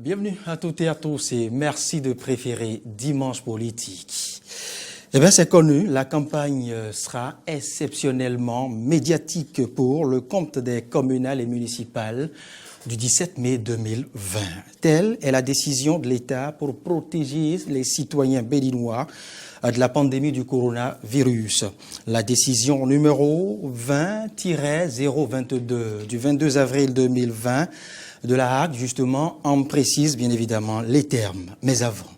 Bienvenue à toutes et à tous et merci de préférer Dimanche Politique. Eh bien, c'est connu, la campagne sera exceptionnellement médiatique pour le compte des communales et municipales du 17 mai 2020. Telle est la décision de l'État pour protéger les citoyens béninois de la pandémie du coronavirus. La décision numéro 20-022 du 22 avril 2020 de la Hague, justement, en précise bien évidemment les termes. Mais avant,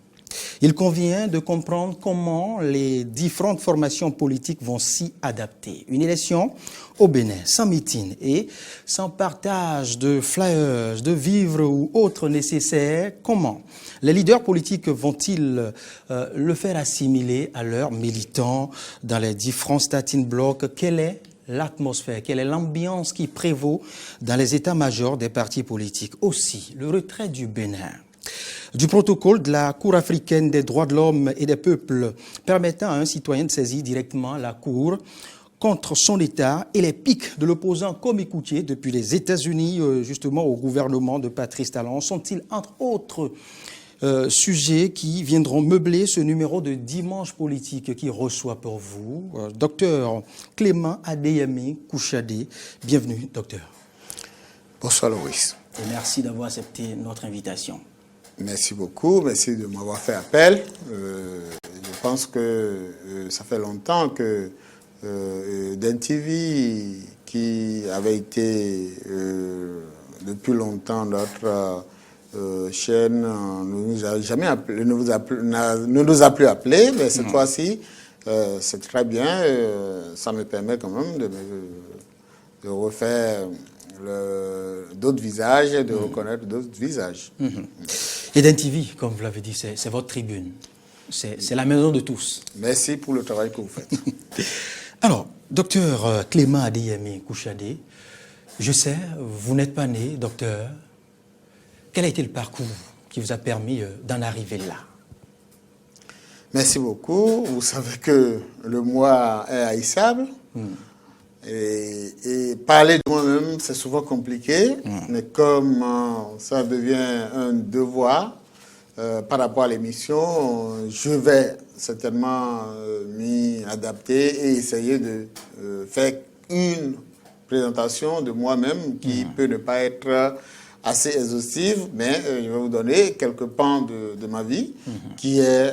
il convient de comprendre comment les différentes formations politiques vont s'y adapter. Une élection au Bénin, sans meeting et sans partage de flyers, de vivres ou autres nécessaires, comment les leaders politiques vont-ils le faire assimiler à leurs militants dans les différents starting blocks? Quelle est l'atmosphère, quelle est l'ambiance qui prévaut dans les états-majors des partis politiques? Aussi, le retrait du Bénin du protocole de la Cour africaine des droits de l'homme et des peuples permettant à un citoyen de saisir directement la Cour contre son État et les pics de l'opposant comme écoutier depuis les États-Unis justement au gouvernement de Patrice Talon sont-ils entre autres sujets qui viendront meubler ce numéro de Dimanche Politique qui reçoit pour vous Dr Clément Adeyemi Kouchadé. Bienvenue, docteur. Bonsoir, Loris. Et merci d'avoir accepté notre invitation. Merci beaucoup, merci de m'avoir fait appel. Je pense que ça fait longtemps que DenTV, qui avait été depuis longtemps notre chaîne, ne nous a jamais appelé, ne nous a plus appelé, mais cette fois-ci, c'est très bien. Ça me permet quand même de refaire d'autres visages et de reconnaître d'autres visages. Et DenTV, comme vous l'avez dit, c'est votre tribune. C'est la maison de tous. Merci pour le travail que vous faites. Alors, docteur Clément Adeyemi Kouchadé, je sais, vous n'êtes pas né, docteur. Quel a été le parcours qui vous a permis d'en arriver là? Merci beaucoup. Vous savez que le moi est haïssable. Et parler de moi-même, c'est souvent compliqué. Mais comme ça devient un devoir par rapport à l'émission, je vais certainement m'y adapter et essayer de faire une présentation de moi-même qui peut ne pas être assez exhaustive, mais je vais vous donner quelques pans de ma vie qui est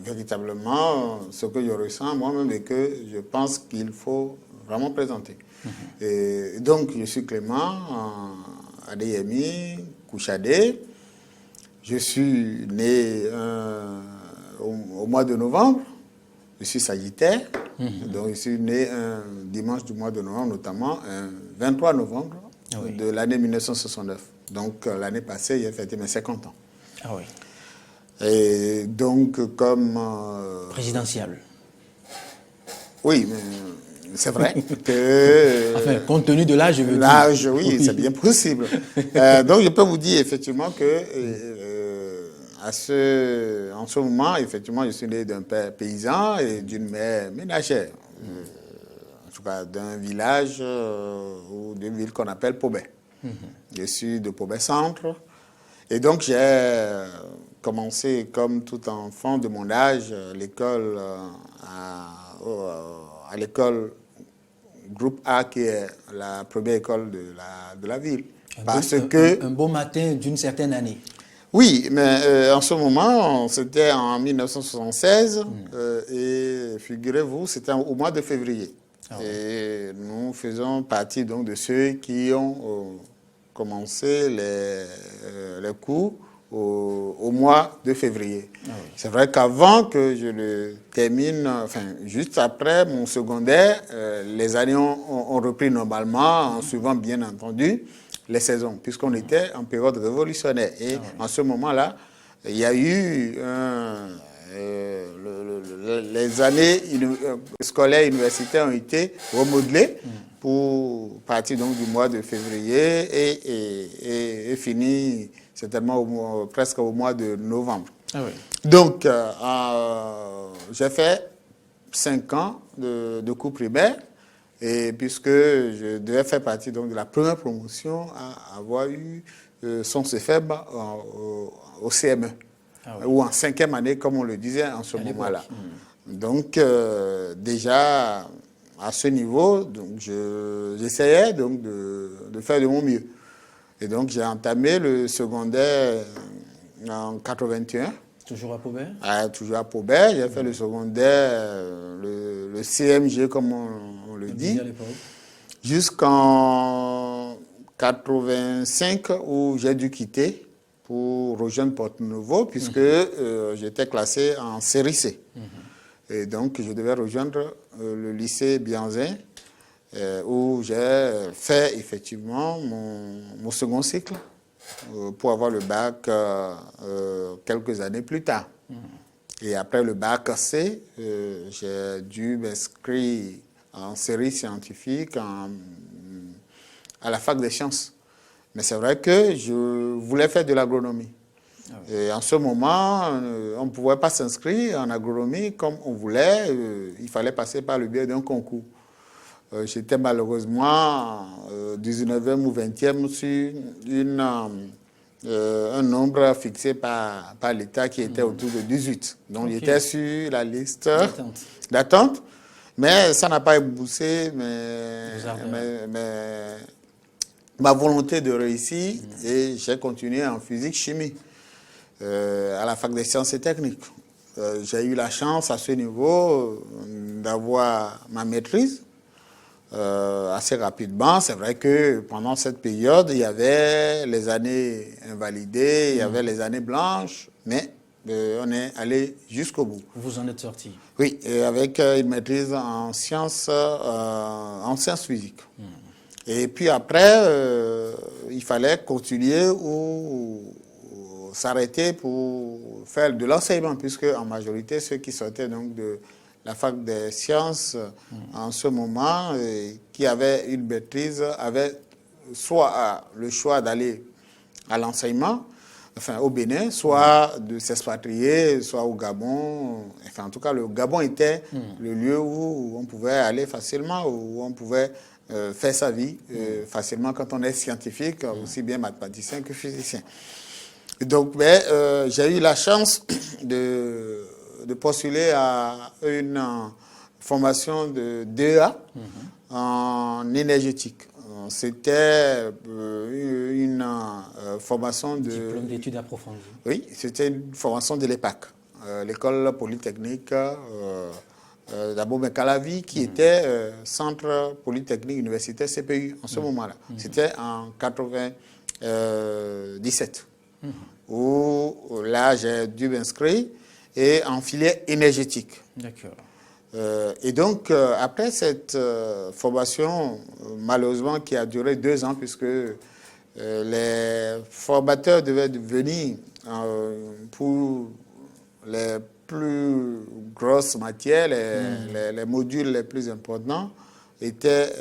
véritablement ce que je ressens moi-même et que je pense qu'il faut vraiment présenter. Et donc, je suis Clément Adeyemi Kouchadé. Je suis né au mois de novembre. Je suis sagittaire. Donc, je suis né un dimanche du mois de novembre, notamment un 23 novembre de l'année 1969. Donc, l'année passée, j'ai fêté mes 50 ans. Ah oui. Et donc, comme... Présidentiable. Oui, mais c'est vrai que... Enfin, compte tenu de l'âge, je veux dire. L'âge, oui, c'est bien possible. Donc, je peux vous dire effectivement que en ce moment, effectivement, je suis né d'un père paysan et d'une mère ménagère. En tout cas, d'un village ou d'une ville qu'on appelle Pobet. Je suis de Pobet Centre. Et donc, j'ai commencé, comme tout enfant de mon âge, l'école à l'école groupe A, qui est la première école de la ville. Un beau matin d'une certaine année. Oui, mais en ce moment, c'était en 1976, et figurez-vous, c'était au mois de février. Et nous faisons partie donc de ceux qui ont commencé les cours au mois de février. C'est vrai qu'avant que je le termine, enfin juste après mon secondaire, les années ont repris normalement, en suivant bien entendu les saisons, puisqu'on était en période révolutionnaire. Et en ce moment-là, il y a eu les années scolaires universitaires ont été remodelées pour partir donc du mois de février et finir certainement presque au mois de novembre. Donc, j'ai fait 5 ans de cours primaire Et puisque je devais faire partie donc, de la première promotion à avoir eu son CFEB au CME, ou en 5e année, comme on le disait en ce moment-là. Donc, déjà, à ce niveau, donc, j'essayais donc, de faire de mon mieux. Et donc, j'ai entamé le secondaire en 81. Toujours à Paubert? Toujours à Paubert. J'ai fait le secondaire, le CMG, comme on le dit, jusqu'en 85, où j'ai dû quitter pour rejoindre Porto-Novo, puisque j'étais classé en série C. Et donc, je devais rejoindre le lycée Bianzin, où j'ai fait effectivement mon second cycle pour avoir le bac quelques années plus tard. Et après le bac C, j'ai dû m'inscrire en série scientifique à la fac des sciences. Mais c'est vrai que je voulais faire de l'agronomie. Et en ce moment, on ne pouvait pas s'inscrire en agronomie comme on voulait. Il fallait passer par le biais d'un concours. J'étais malheureusement 19e ou 20e sur un nombre fixé par l'État qui était autour de 18. Donc j'étais sur la liste d'attente. Mais ça n'a pas éboussé ma volonté de réussir et j'ai continué en physique-chimie à la fac des sciences et techniques. J'ai eu la chance à ce niveau d'avoir ma maîtrise assez rapidement. C'est vrai que pendant cette période, il y avait les années invalidées, il y avait les années blanches, mais on est allé jusqu'au bout. Vous en êtes sorti? Oui, et avec une maîtrise en sciences physiques. Et puis après, il fallait continuer ou s'arrêter pour faire de l'enseignement, puisque en majorité, ceux qui sortaient donc de la fac des sciences en ce moment, qui avaient une maîtrise, avaient soit le choix d'aller à l'enseignement, enfin au Bénin, soit de s'expatrier, soit au Gabon. Enfin, en tout cas, le Gabon était le lieu où on pouvait aller facilement, où on pouvait faire sa vie facilement quand on est scientifique, aussi bien mathématicien que physicien. Donc, j'ai eu la chance de postuler à une formation de DEA en énergétique. C'était une formation de... Diplôme d'études approfondies. Oui, c'était une formation de l'EPAC, l'école polytechnique d'Abomey-Calavi, qui était centre polytechnique universitaire CPU en ce moment-là. C'était en 97, où là j'ai dû m'inscrire et en filière énergétique. D'accord. Et donc, après cette formation, malheureusement, qui a duré 2 ans, puisque les formateurs devaient venir pour les plus grosses matières, les modules les plus importants, étaient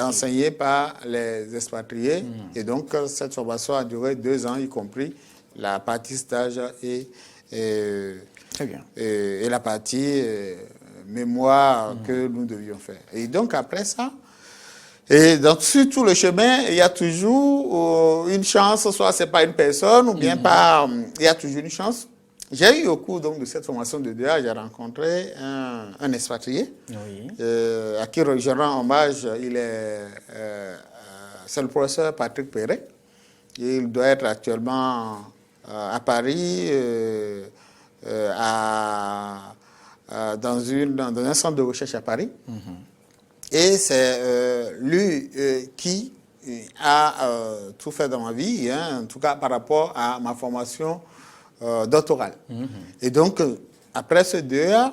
enseignés par les expatriés. Et donc, cette formation a duré 2 ans, y compris la partie stage Très bien. Et la partie mémoire que nous devions faire. Et donc, après ça, et donc, sur tout le chemin, il y a toujours une chance, soit c'est pas une personne, ou bien pas, il y a toujours une chance. J'ai eu au cours donc, de cette formation de DEA, j'ai rencontré un expatrié, à qui je rends hommage. C'est le professeur Patrick Perret. Il doit être actuellement à Paris, dans un centre de recherche à Paris. Et c'est lui qui a tout fait dans ma vie, hein, en tout cas par rapport à ma formation doctorale. Et donc, après ce DEA,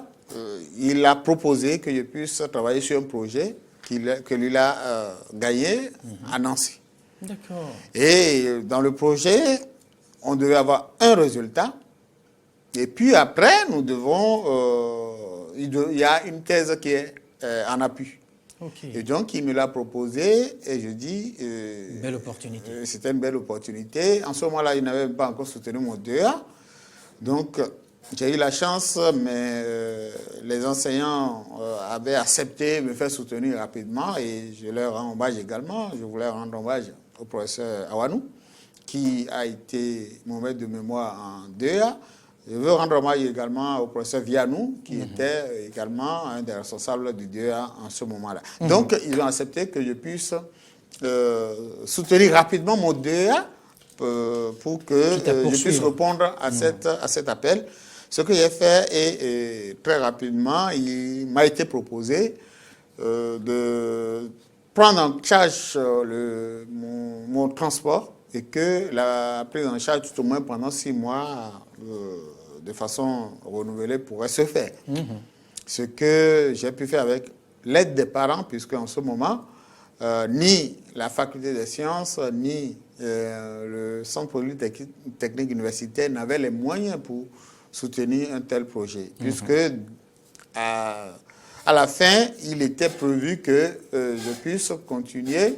il a proposé que je puisse travailler sur un projet que lui a gagné à Nancy. D'accord. Et dans le projet, on devait avoir un résultat. Et puis après, nous devons... il y a une thèse qui est en appui. Okay. Et donc, il me l'a proposé et je dis... belle opportunité. C'était une belle opportunité. En ce moment-là, il n'avait pas encore soutenu mon DEA. Donc, J'ai eu la chance, mais les enseignants avaient accepté de me faire soutenir rapidement et je leur rends hommage également. Je voulais rendre hommage au professeur Awanou, qui a été mon maître de mémoire en 2A. Je veux rendre hommage également au professeur Vianou, qui était également un des responsables du 2A en ce moment-là. Donc, ils ont accepté que je puisse soutenir rapidement mon 2A pour que je puisse répondre à cet appel. Ce que j'ai fait et très rapidement, il m'a été proposé de prendre en charge mon transport et que la prise en charge, tout au moins pendant 6 mois, de façon renouvelée, pourrait se faire. Ce que j'ai pu faire avec l'aide des parents, puisque en ce moment, ni la faculté des sciences, ni le centre polytechnique universitaire n'avaient les moyens pour soutenir un tel projet, puisque à la fin, il était prévu que je puisse continuer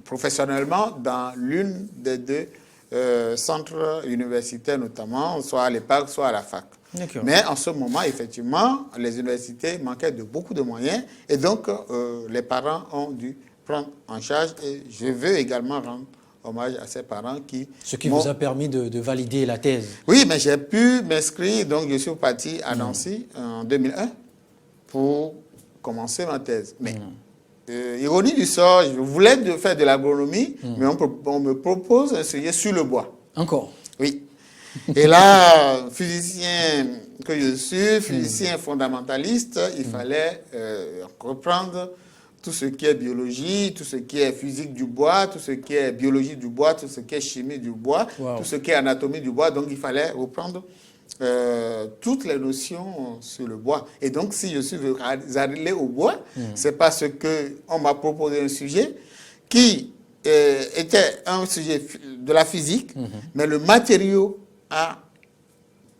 professionnellement dans l'une des 2 centres universitaires, notamment, soit à l'EPAC, soit à la fac. Mais en ce moment, effectivement, les universités manquaient de beaucoup de moyens et donc les parents ont dû prendre en charge et je veux également rendre hommage à ces parents qui... Ce qui vous a permis de valider la thèse. Oui, mais j'ai pu m'inscrire, donc je suis parti à Nancy en 2001 pour commencer ma thèse. Mais, ironie du sort, je voulais faire de l'agronomie, mais on me propose un sujet sur le bois. Encore? Oui. Et là, physicien que je suis, physicien fondamentaliste, il fallait reprendre tout ce qui est biologie, tout ce qui est physique du bois, tout ce qui est biologie du bois, tout ce qui est chimie du bois, tout ce qui est anatomie du bois. Donc, il fallait reprendre toutes les notions sur le bois. Et donc, si je suis allé au bois, c'est parce qu'on m'a proposé un sujet qui était un sujet de la physique, mais le matériau à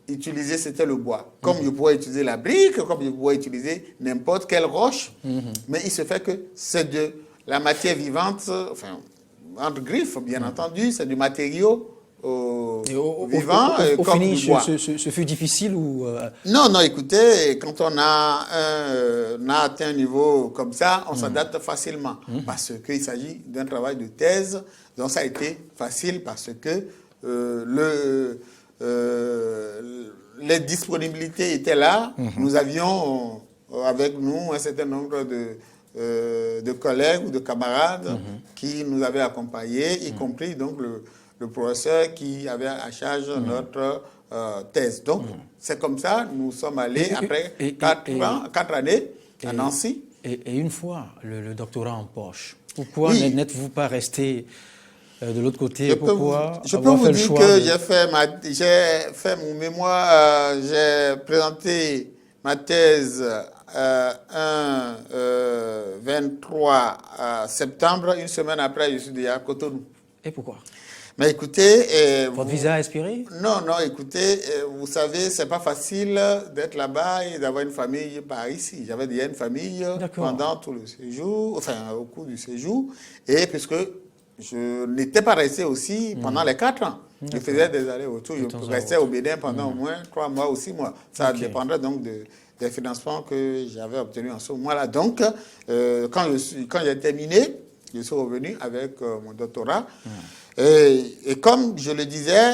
utiliser, c'était le bois. Comme je pourrais utiliser la brique, comme je pourrais utiliser n'importe quelle roche, mais il se fait que c'est de la matière vivante, enfin, entre griffes, bien entendu, c'est du matériau vivant, au comme finish, du bois. ce fut difficile ou... Non, écoutez, quand on a atteint un niveau comme ça, on s'adapte facilement, parce qu'il s'agit d'un travail de thèse, donc ça a été facile parce que les disponibilités étaient là. Nous avions avec nous un certain nombre de collègues ou de camarades qui nous avaient accompagnés, y compris donc le professeur qui avait à charge notre thèse. Donc, c'est comme ça, nous sommes allés après 4 années à Nancy. Et une fois le doctorat en poche, pourquoi n'êtes-vous pas resté de l'autre côté? Je peux vous dire que j'ai fait mon mémoire, j'ai présenté ma thèse 23 septembre, une semaine après, je suis déjà à Cotonou. Et pourquoi? Mais écoutez... Votre visa a expiré? Non, écoutez, vous savez, c'est pas facile d'être là-bas et d'avoir une famille par ici. J'avais déjà une famille pendant tout le séjour, enfin au cours du séjour, et puisque je n'étais pas resté aussi pendant les 4 ans. Je faisais des allers-retours, je restais au Bénin pendant au moins 3 mois ou 6 mois. Ça dépendrait donc des financements que j'avais obtenus en ce moment-là. Donc, quand j'ai terminé, je suis revenu avec mon doctorat. Et comme je le disais,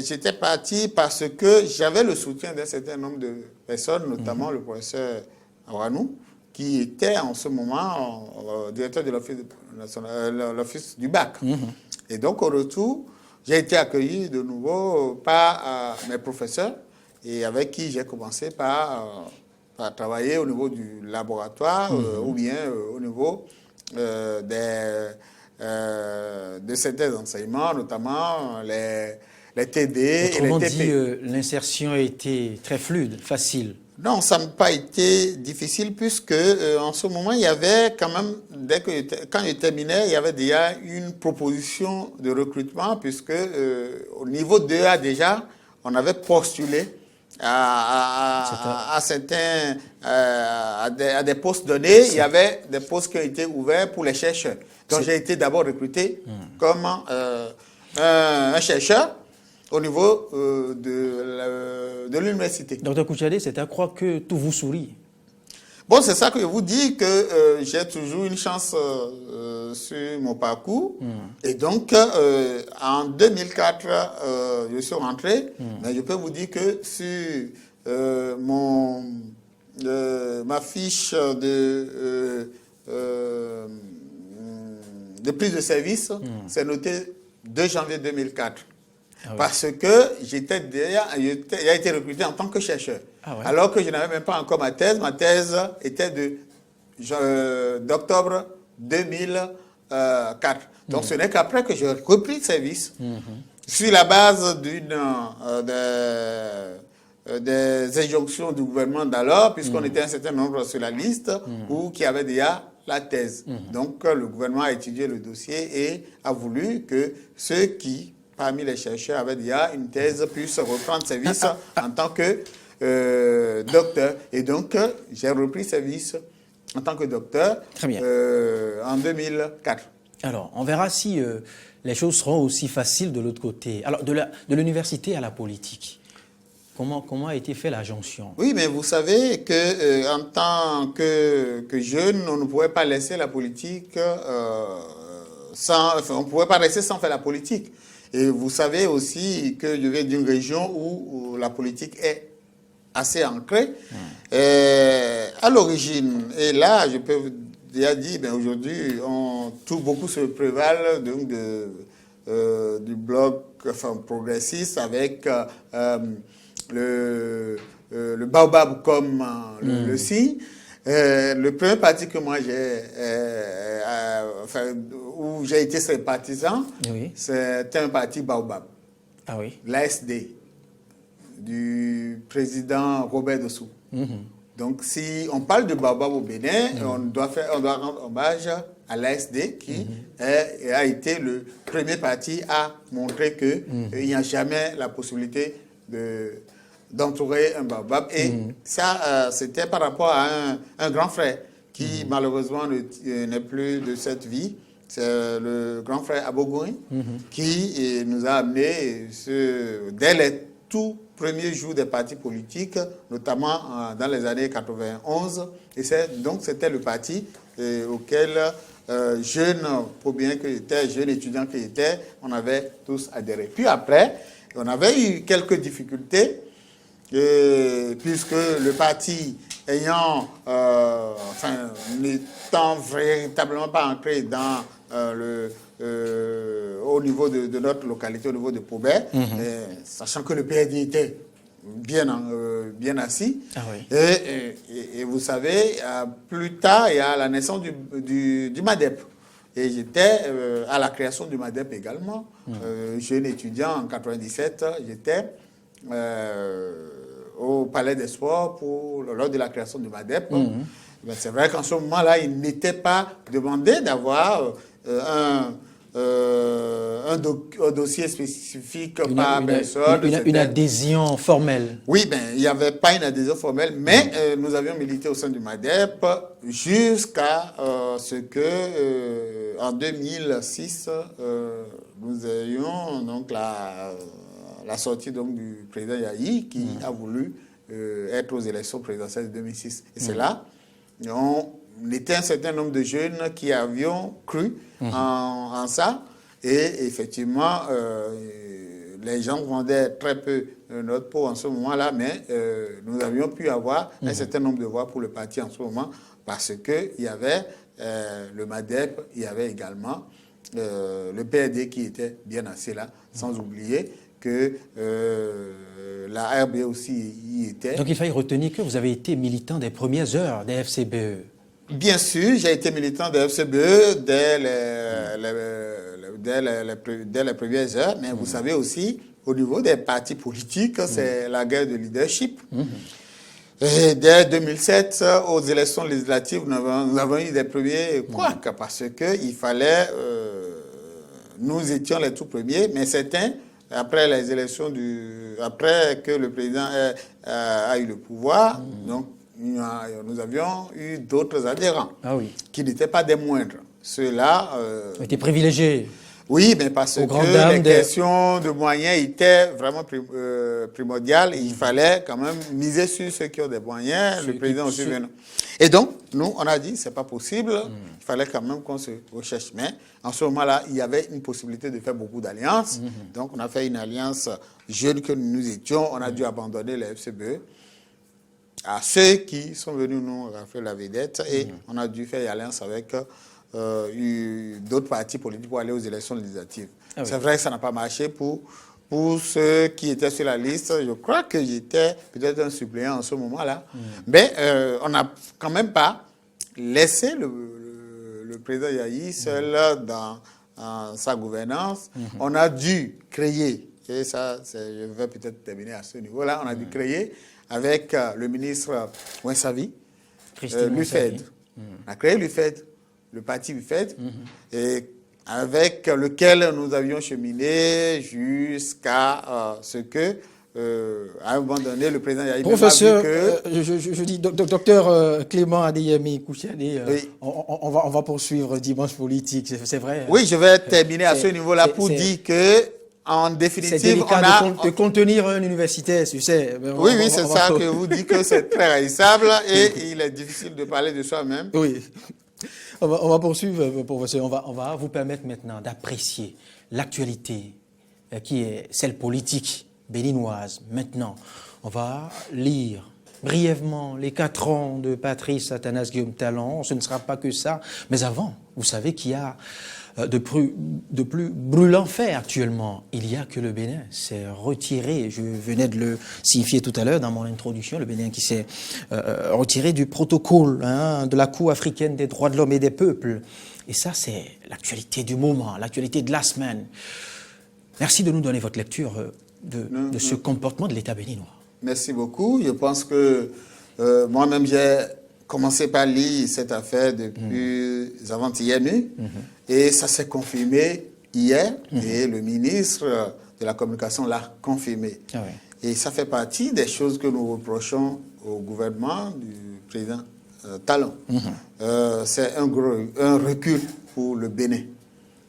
j'étais parti parce que j'avais le soutien d'un certain nombre de personnes, notamment le professeur Awanou, qui était en ce moment directeur de l'office du bac. Et donc, au retour, j'ai été accueilli de nouveau par mes professeurs et avec qui j'ai commencé par travailler au niveau du laboratoire ou bien au niveau de certains enseignements, notamment les TD et les TP. Dit, l'insertion a été très fluide, facile. Non, ça n'a pas été difficile puisque en ce moment, il y avait quand même, quand je terminais, il y avait déjà une proposition de recrutement puisque au niveau 2A déjà, on avait postulé à des postes donnés. Il y avait des postes qui ont été ouverts pour les chercheurs. Donc j'ai été d'abord recruté comme un chercheur. au niveau de l'université. Docteur Kouchadé, c'est à croire que tout vous sourit. Bon, c'est ça que je vous dis, que j'ai toujours une chance sur mon parcours. Et donc, en 2004, je suis rentré. Mais je peux vous dire que sur ma fiche de prise de service, c'est noté 2 janvier 2004. Ah oui. Parce que j'ai été recruté en tant que chercheur. Ah ouais. Alors que je n'avais même pas encore ma thèse. Ma thèse était d'octobre 2004. Donc ce n'est qu'après que j'ai repris le service sur la base des injonctions du gouvernement d'alors, puisqu'on était un certain nombre sur la liste qui avaient déjà la thèse. Donc le gouvernement a étudié le dossier et a voulu que ceux qui, parmi les chercheurs, avaient déjà une thèse puissent reprendre service en tant que docteur. Et donc j'ai repris service en tant que docteur en 2004. Alors, on verra si les choses seront aussi faciles de l'autre côté. Alors, de l'université à la politique, comment a été fait la jonction? Oui, mais vous savez qu'en tant que jeune, on ne pouvait pas laisser la politique on ne pouvait pas rester sans faire la politique. Et vous savez aussi que je viens d'une région où la politique est assez ancrée. À l'origine, et là, je peux vous déjà dire, aujourd'hui, beaucoup se prévalent donc du bloc progressiste avec le baobab comme le signe. Le premier parti que moi où j'ai été sympathisant, c'était un parti baobab. Ah oui. L'ASD, du président Robert Dossou. Donc, si on parle de baobab au Bénin, on doit rendre hommage à l'ASD qui a été le premier parti à montrer qu'il n'y a jamais la possibilité d'entourer un baobab. Et ça, c'était par rapport à un grand frère qui, malheureusement, n'est plus de cette vie. C'est le grand frère Abogoin qui nous a amené dès les tout premiers jours des partis politiques, notamment dans les années 91. Et donc, c'était le parti auquel, jeune étudiant que j'étais, on avait tous adhéré. Puis après, on avait eu quelques difficultés, puisque le parti n'étant véritablement pas ancré dans au niveau de notre localité, au niveau de Paubert, sachant que le PRD était bien assis. Ah oui. Et vous savez, plus tard, il y a la naissance du MADEP. Et j'étais à la création du MADEP également. Jeune étudiant en 97, j'étais au Palais des Sports lors de la création du MADEP. C'est vrai qu'en ce moment-là, il n'était pas demandé d'avoir un dossier spécifique par personne. Une adhésion formelle. Oui, il n'y avait pas une adhésion formelle, mais nous avions milité au sein du MADEP jusqu'à ce que, en 2006, nous ayons donc la sortie donc, du président Yahi qui a voulu être aux élections présidentielles de 2006. Et c'est là, on était un certain nombre de jeunes qui avions cru en ça. Et effectivement, les gens vendaient très peu notre peau en ce moment-là, mais nous avions pu avoir un certain nombre de voix pour le parti en ce moment parce qu'il y avait le MADEP, il y avait également le PRD qui était bien assis là, sans oublier que la RB aussi y était. Donc il fallait retenir que vous avez été militant des premières heures des FCBE. Bien sûr, j'ai été militant des FCBE dès les premières heures, mais vous savez aussi, au niveau des partis politiques, c'est la guerre de leadership. Et dès 2007, aux élections législatives, nous avons eu des premiers couacs parce qu'il fallait... nous étions les tout premiers, mais certains, après les élections, après que le président a eu le pouvoir, donc, nous avions eu d'autres adhérents qui n'étaient pas des moindres. Ceux-là... étaient privilégiés. Oui, mais parce que les questions de moyens étaient vraiment primordiales. Il fallait quand même miser sur ceux qui ont des moyens, le président aussi venant. Et donc, nous, on a dit, c'est pas possible, il fallait quand même qu'on se recherche. Mais en ce moment-là, il y avait une possibilité de faire beaucoup d'alliances. Donc, on a fait une alliance jeune que nous étions. On a dû abandonner le FCBE à ceux qui sont venus nous faire la vedette. Et on a dû faire une alliance avec d'autres partis politiques pour aller aux élections législatives. Ah oui. C'est vrai que ça n'a pas marché pour ceux qui étaient sur la liste. Je crois que j'étais peut-être un suppléant en ce moment-là. Mais on n'a quand même pas laissé le président Yahi seul dans sa gouvernance. On a dû créer, et ça, je vais peut-être terminer à ce niveau-là, on a dû créer avec le ministre Ouinsavi, l'UFED. On a créé l'UFED, le parti UFED, et avec lequel nous avions cheminé jusqu'à ce que, à un moment donné, le président Yahi Professeur, je dis docteur Clément Adeyemi Kouchiane, oui. on va poursuivre dimanche politique, c'est vrai. Oui, je vais terminer à ce niveau-là pour dire que, en définitive, c'est délicat de contenir un universitaire, tu sais. Oui, c'est ça que vous dites que c'est très haïssable et il est difficile de parler de soi-même. Oui. On va poursuivre, professeur. On va vous permettre maintenant d'apprécier l'actualité qui est celle politique béninoise. Maintenant, on va lire brièvement les 4 ans de Patrice Athanas Guillaume Talon. Ce ne sera pas que ça. Mais avant, vous savez qu'il y a de plus brûlant fait actuellement. Il n'y a que le Bénin s'est retiré, je venais de le signifier tout à l'heure dans mon introduction, le Bénin qui s'est retiré du protocole de la Cour africaine des droits de l'homme et des peuples. Et ça, c'est l'actualité du moment, l'actualité de la semaine. Merci de nous donner votre lecture de ce comportement de l'État béninois. Merci beaucoup. Je pense que moi-même, j'ai commencé par lire cette affaire depuis avant-hier nuit. Et ça s'est confirmé hier. Et le ministre de la Communication l'a confirmé. Ah oui. Et ça fait partie des choses que nous reprochons au gouvernement du président Talon. C'est un recul pour le Bénin.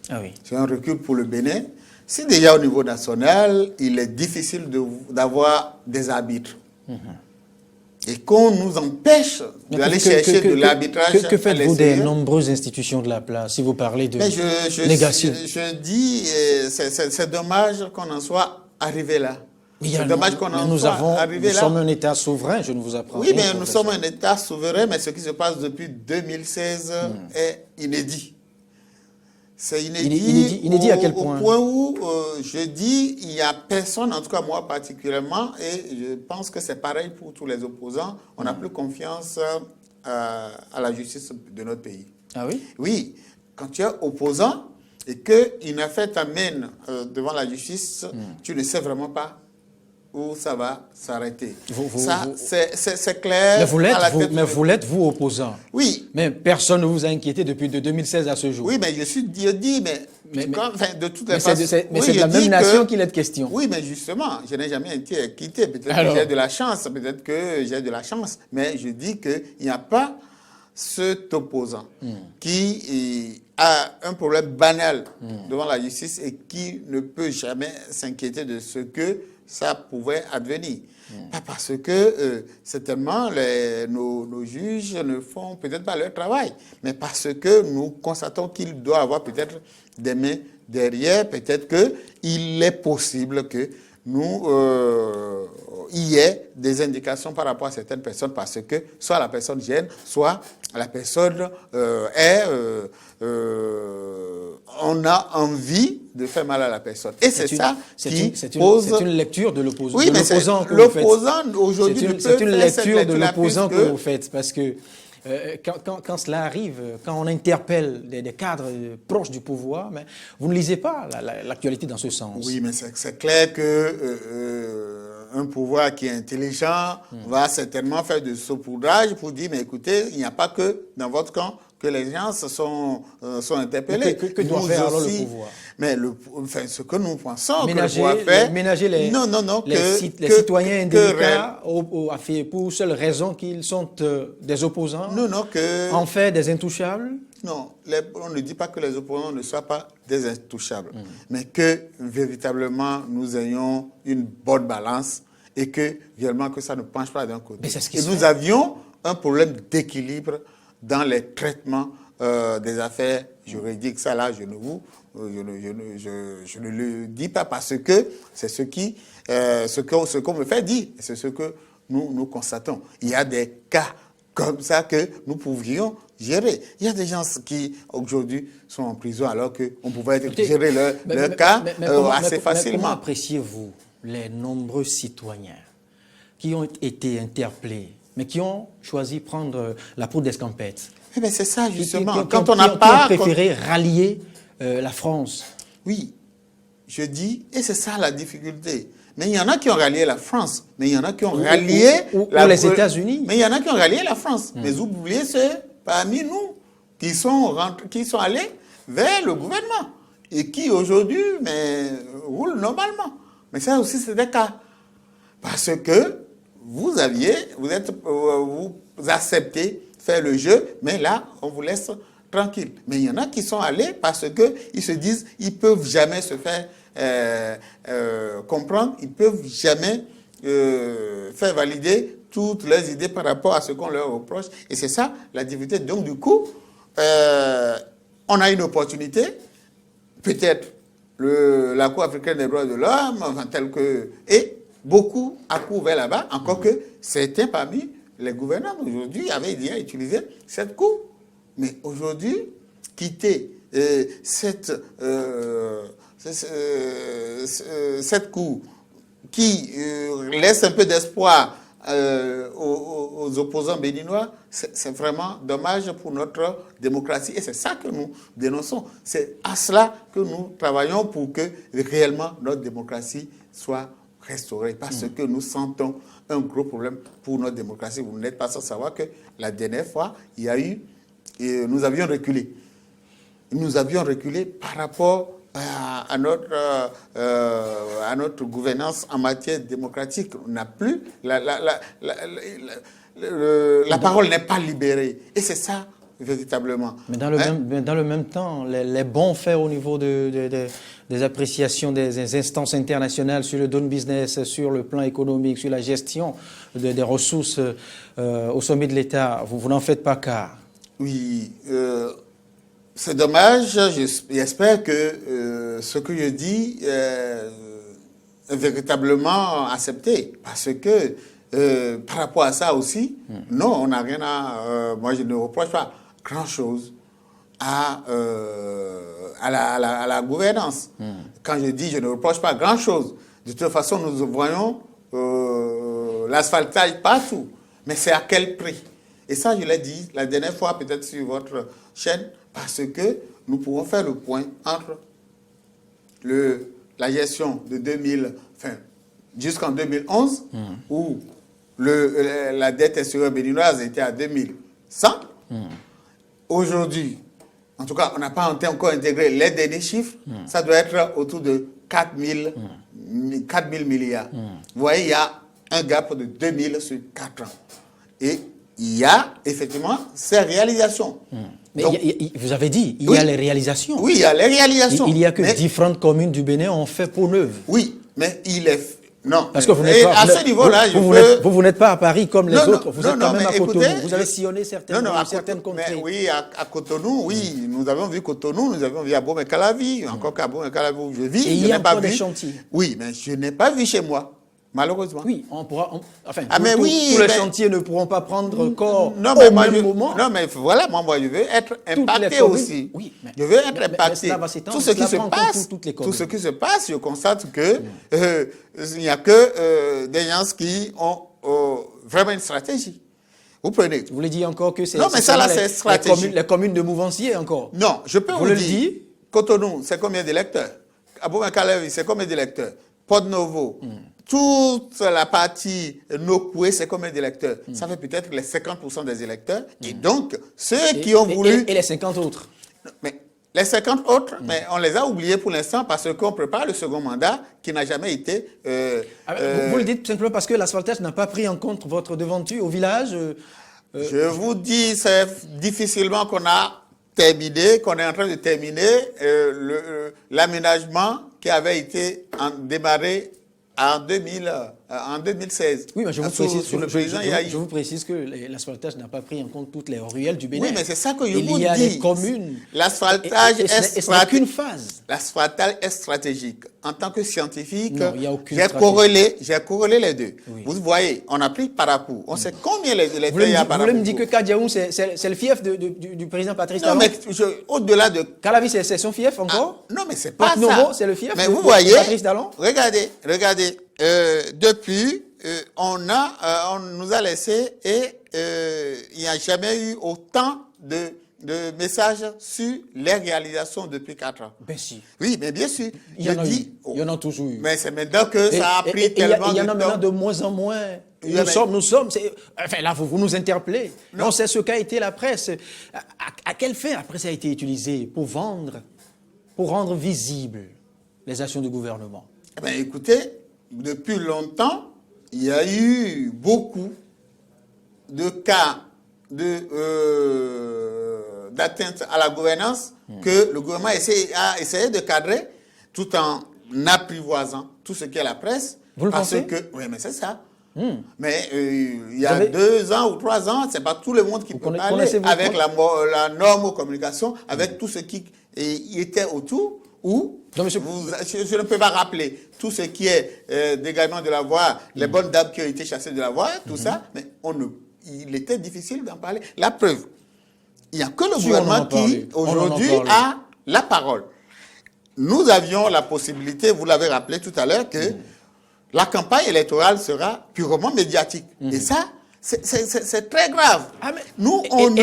Ah oui. C'est un recul pour le Bénin. Si déjà au niveau national, il est difficile d'avoir des arbitres. Et qu'on nous empêche d'aller chercher de l'arbitrage. Que faites-vous des nombreuses institutions de la place, si vous parlez de négation? Je dis, c'est dommage qu'on en soit arrivé là. C'est dommage qu'on en soit arrivé là. Nous sommes un État souverain, je ne vous apprends rien. Oui, mais nous sommes un État souverain, mais ce qui se passe depuis 2016 est inédit. C'est inédit à quel point? Au point où je dis, il n'y a personne, en tout cas moi particulièrement, et je pense que c'est pareil pour tous les opposants, on n'a plus confiance à la justice de notre pays. Ah oui? Oui, quand tu es opposant et qu'une affaire t'amène devant la justice, tu ne sais vraiment pas où ça va s'arrêter. Ça, c'est clair. Mais vous l'êtes, vous, opposant. Oui. Mais personne ne vous a inquiété depuis de 2016 à ce jour. Oui, mais je dis, de toutes les façons... Mais c'est de la même nation qu'il est question. Oui, mais justement, je n'ai jamais été quitté. Peut-être que j'ai de la chance, mais je dis qu'il n'y a pas cet opposant qui a un problème banal devant la justice et qui ne peut jamais s'inquiéter de ce que ça pouvait advenir. Pas parce que certainement nos juges ne font peut-être pas leur travail, mais parce que nous constatons qu'il doit avoir peut-être des mains derrière, peut-être qu'il est possible que nous y ait des indications par rapport à certaines personnes parce que soit la personne gêne, soit la personne on a envie de faire mal à la personne. Et c'est ça qui pose... C'est une lecture de l'opposant. Oui, mais l'opposant aujourd'hui ne peut c'est une lecture de l'opposant que vous faites parce que quand cela arrive, quand on interpelle des cadres proches du pouvoir, mais vous ne lisez pas l'actualité dans ce sens. Oui, mais c'est clair que un pouvoir qui est intelligent va certainement faire de saupoudrage pour dire, mais écoutez, il n'y a pas que dans votre camp que les gens sont interpellés. Que doit faire alors le pouvoir? Mais ce que nous pensons ménager, que le pouvoir fait... Ménager les citoyens indélicats pour seule raison qu'ils sont des opposants, en fait des intouchables? Non, on ne dit pas que les opposants ne soient pas des intouchables, mais que véritablement nous ayons une bonne balance et que réellement que ça ne penche pas d'un côté. Et nous avions un problème d'équilibre dans les traitements des affaires juridiques. Ça là, je ne le dis pas parce que c'est ce qu'on me fait dire, c'est ce que nous constatons. Il y a des cas comme ça que nous pouvions gérer. Il y a des gens qui, aujourd'hui, sont en prison alors qu'on pouvait gérer leur cas assez facilement. Comment appréciez-vous les nombreux citoyens qui ont été interpellés, mais qui ont choisi de prendre la poudre d'escampette? Mais c'est ça, justement. Quand on n'a pas préféré rallier la France. Oui, je dis, et c'est ça la difficulté. Mais il y en a qui ont rallié la France, mais il y en a qui ont rallié... les États-Unis. Mais il y en a qui ont rallié la France. Mais vous oubliez ceux parmi nous qui sont allés vers le gouvernement et qui aujourd'hui roulent normalement. Mais ça aussi, c'est des cas. Parce que vous acceptez faire le jeu, mais là, on vous laisse tranquille. Mais il y en a qui sont allés parce qu'ils se disent ils ne peuvent jamais se faire comprendre, ils ne peuvent jamais faire valider toutes leurs idées par rapport à ce qu'on leur reproche. Et c'est ça la difficulté. Donc du coup, on a une opportunité, peut-être la Cour africaine des droits de l'homme, et beaucoup accourent vers là-bas, encore que certains parmi les gouvernants d'aujourd'hui avaient déjà utilisé cette Cour. Mais aujourd'hui, quitter cette Cour qui laisse un peu d'espoir aux opposants béninois, c'est vraiment dommage pour notre démocratie. Et c'est ça que nous dénonçons. C'est à cela que nous travaillons pour que réellement notre démocratie soit restaurée. Parce que nous sentons un gros problème pour notre démocratie. Vous n'êtes pas sans savoir que la dernière fois, il y a eu... nous avions reculé. Nous avions reculé par rapport à notre gouvernance en matière démocratique. On n'a plus... La parole n'est pas libérée. Et c'est ça, véritablement. Mais dans le même temps, les bons faits au niveau des appréciations des instances internationales sur le doing business, sur le plan économique, sur la gestion des ressources au sommet de l'État, vous n'en faites pas cas. Oui, c'est dommage. J'espère que ce que je dis est véritablement accepté. Parce que par rapport à ça aussi, non, on n'a rien à... moi, je ne reproche pas grand-chose à la gouvernance. Quand je dis je ne reproche pas grand-chose, de toute façon, nous voyons l'asphaltage partout. Mais c'est à quel prix? Et ça, je l'ai dit la dernière fois, peut-être sur votre chaîne, parce que nous pouvons faire le point entre la gestion de jusqu'en 2011, où la dette extérieure béninoise était à 2100. Aujourd'hui, en tout cas, on n'a pas encore intégré les derniers chiffres, ça doit être autour de 4 000 milliards. Vous voyez, il y a un gap de 2 000 sur 4 ans. Et il y a effectivement ces réalisations. Mais donc, vous avez dit, il y a les réalisations. Oui, il y a les réalisations. Il n'y a que différentes communes du Bénin ont fait peau neuve. Oui, mais il est... Non, parce que vous n'êtes pas, à ce niveau-là, vous n'êtes pas à Paris comme les autres. Vous êtes quand même à Cotonou. Écoutez, vous avez sillonné certaines contrées. Oui, à Cotonou, oui. Nous avons vu Cotonou, nous avons vu Abomey-Calavi, encore qu'à Abomey-Calavi où je vis. Et il y a encore des chantiers. Oui, mais je n'ai pas vu chez moi. Malheureusement. Oui, on pourra. Tous les chantiers ne pourront pas prendre corps au même moment. Non, mais voilà, moi, je veux être impacté aussi. Oui, je veux être impacté. Tout ce qui se passe, je constate que il n'y a que des gens qui ont vraiment une stratégie. Vous prenez. Vous voulez dire encore que c'est. Non, mais ça là, c'est stratégie. Les communes de Mouvancier encore. Non, je peux vous dire. Cotonou, c'est combien d'électeurs? Abomey-Calavi, c'est combien d'électeurs? Porto-Novo, toute la partie Nokoué, c'est combien d'électeurs? Ça fait peut-être les 50% des électeurs. Et donc, ceux qui ont voulu... Et les 50 autres? Mais les 50 autres, mais on les a oubliés pour l'instant parce qu'on prépare le second mandat qui n'a jamais été... Vous le dites simplement parce que l'asphaltage n'a pas pris en compte votre devanture au village Je vous dis, c'est difficilement qu'on a terminé, qu'on est en train de terminer l'aménagement qui avait été démarré en 2016. Oui, mais je vous président précise que l'asphaltage n'a pas pris en compte toutes les ruelles du Bénin. Oui, mais c'est ça que je vous dis. Il y a des communes. L'asphaltage est qu'une phase. L'asphaltage est stratégique. En tant que scientifique, non, il n'y a aucune j'ai corrélé les deux. Oui. Vous voyez, on a pris Parakou. On sait combien les terres il y a à Parakou. Vous voulez me dire que Kadiaou, c'est le fief du président Patrice Talon? Non, mais au-delà de... Calavi, c'est son fief encore? Non, mais c'est pas ça. Novo, c'est le fief mais de vous voyez, Patrice Talon? Regardez. Depuis, on nous a laissé et il n'y a jamais eu autant de messages sur les réalisations depuis 4 ans. Ben si. Oui, mais bien sûr. Il y en a toujours eu. Mais c'est maintenant que ça a pris tellement de temps. Il y en a maintenant de moins en moins. Nous sommes. Enfin là, vous nous interpellez. On sait ce qu'a été la presse. À quelle fin la presse a été utilisée pour rendre visibles les actions du gouvernement? Eh bien, écoutez, depuis longtemps, il y a eu beaucoup de cas d'atteinte à la gouvernance que le gouvernement a essayé de cadrer tout en apprivoisant tout ce qu'est la presse. Vous le pensez? Oui, mais c'est ça. Mais il y a 2 ans ou 3 ans, c'est pas tout le monde qui peut parler avec la norme communication, avec tout ce qui était autour, ou non, monsieur... je ne peux pas rappeler tout ce qui est dégagement de la voie, les bonnes dames qui ont été chassées de la voie, tout ça, mais il était difficile d'en parler. La preuve, il n'y a que le gouvernement qui, aujourd'hui, a la parole. Nous avions la possibilité, vous l'avez rappelé tout à l'heure, que la campagne électorale sera purement médiatique. Et ça, c'est très grave. Nous, on nous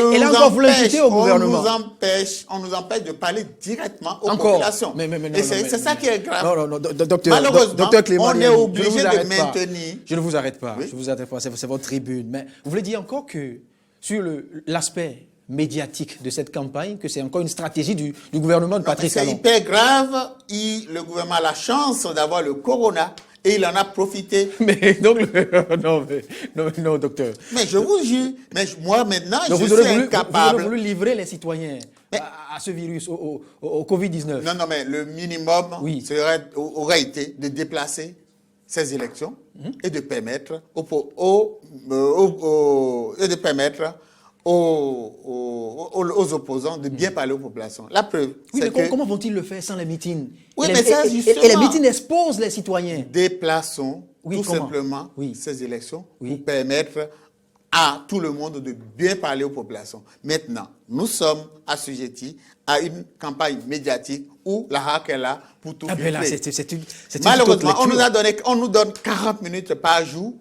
empêche de parler directement aux populations. Et c'est ça qui est grave. Non, docteur Clément, on est obligé de maintenir... Je ne vous arrête pas. Je vous arrête pas. C'est votre tribune. Mais vous voulez dire encore que sur l'aspect médiatique de cette campagne, que c'est encore une stratégie du gouvernement de Patrice Talon? C'est hyper grave. Le gouvernement a la chance d'avoir le corona. Et il en a profité. Mais donc, non, docteur. Mais je vous jure, moi maintenant, je suis incapable. Vous avez voulu livrer les citoyens à ce virus, au Covid-19. Non, mais le minimum aurait été de déplacer ces élections et de permettre aux opposants de bien parler aux populations. La preuve, c'est que... Comment vont-ils le faire sans les meetings? Oui, mais ça, justement... Et les meetings exposent les citoyens. Déplaçons simplement ces élections pour permettre à tout le monde de bien parler aux populations. Maintenant, nous sommes assujettis à une campagne médiatique où la HAC est là pour tout filtrer. Malheureusement, on nous donne 40 minutes par jour,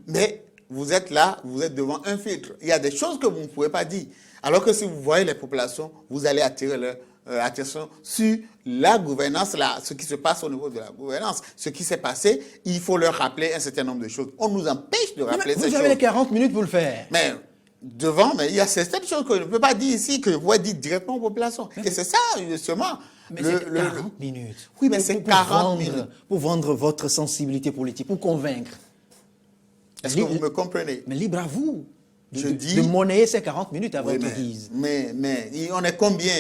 mais... Vous êtes là, vous êtes devant un filtre. Il y a des choses que vous ne pouvez pas dire. Alors que si vous voyez les populations, vous allez attirer leur attention sur la gouvernance, ce qui se passe au niveau de la gouvernance. Ce qui s'est passé, il faut leur rappeler un certain nombre de choses. On nous empêche de rappeler ces choses. Vous avez les 40 minutes pour le faire. Mais il y a certaines choses que je ne peux pas dire ici, que je pourrais dire directement aux populations. Et c'est ça, justement. Mais c'est 40 minutes. Oui, mais c'est 40 minutes. Pour vendre votre sensibilité politique, pour convaincre. Est-ce que vous me comprenez? Mais libre à vous de monnayer ces 40 minutes à votre guise. Mais on est combien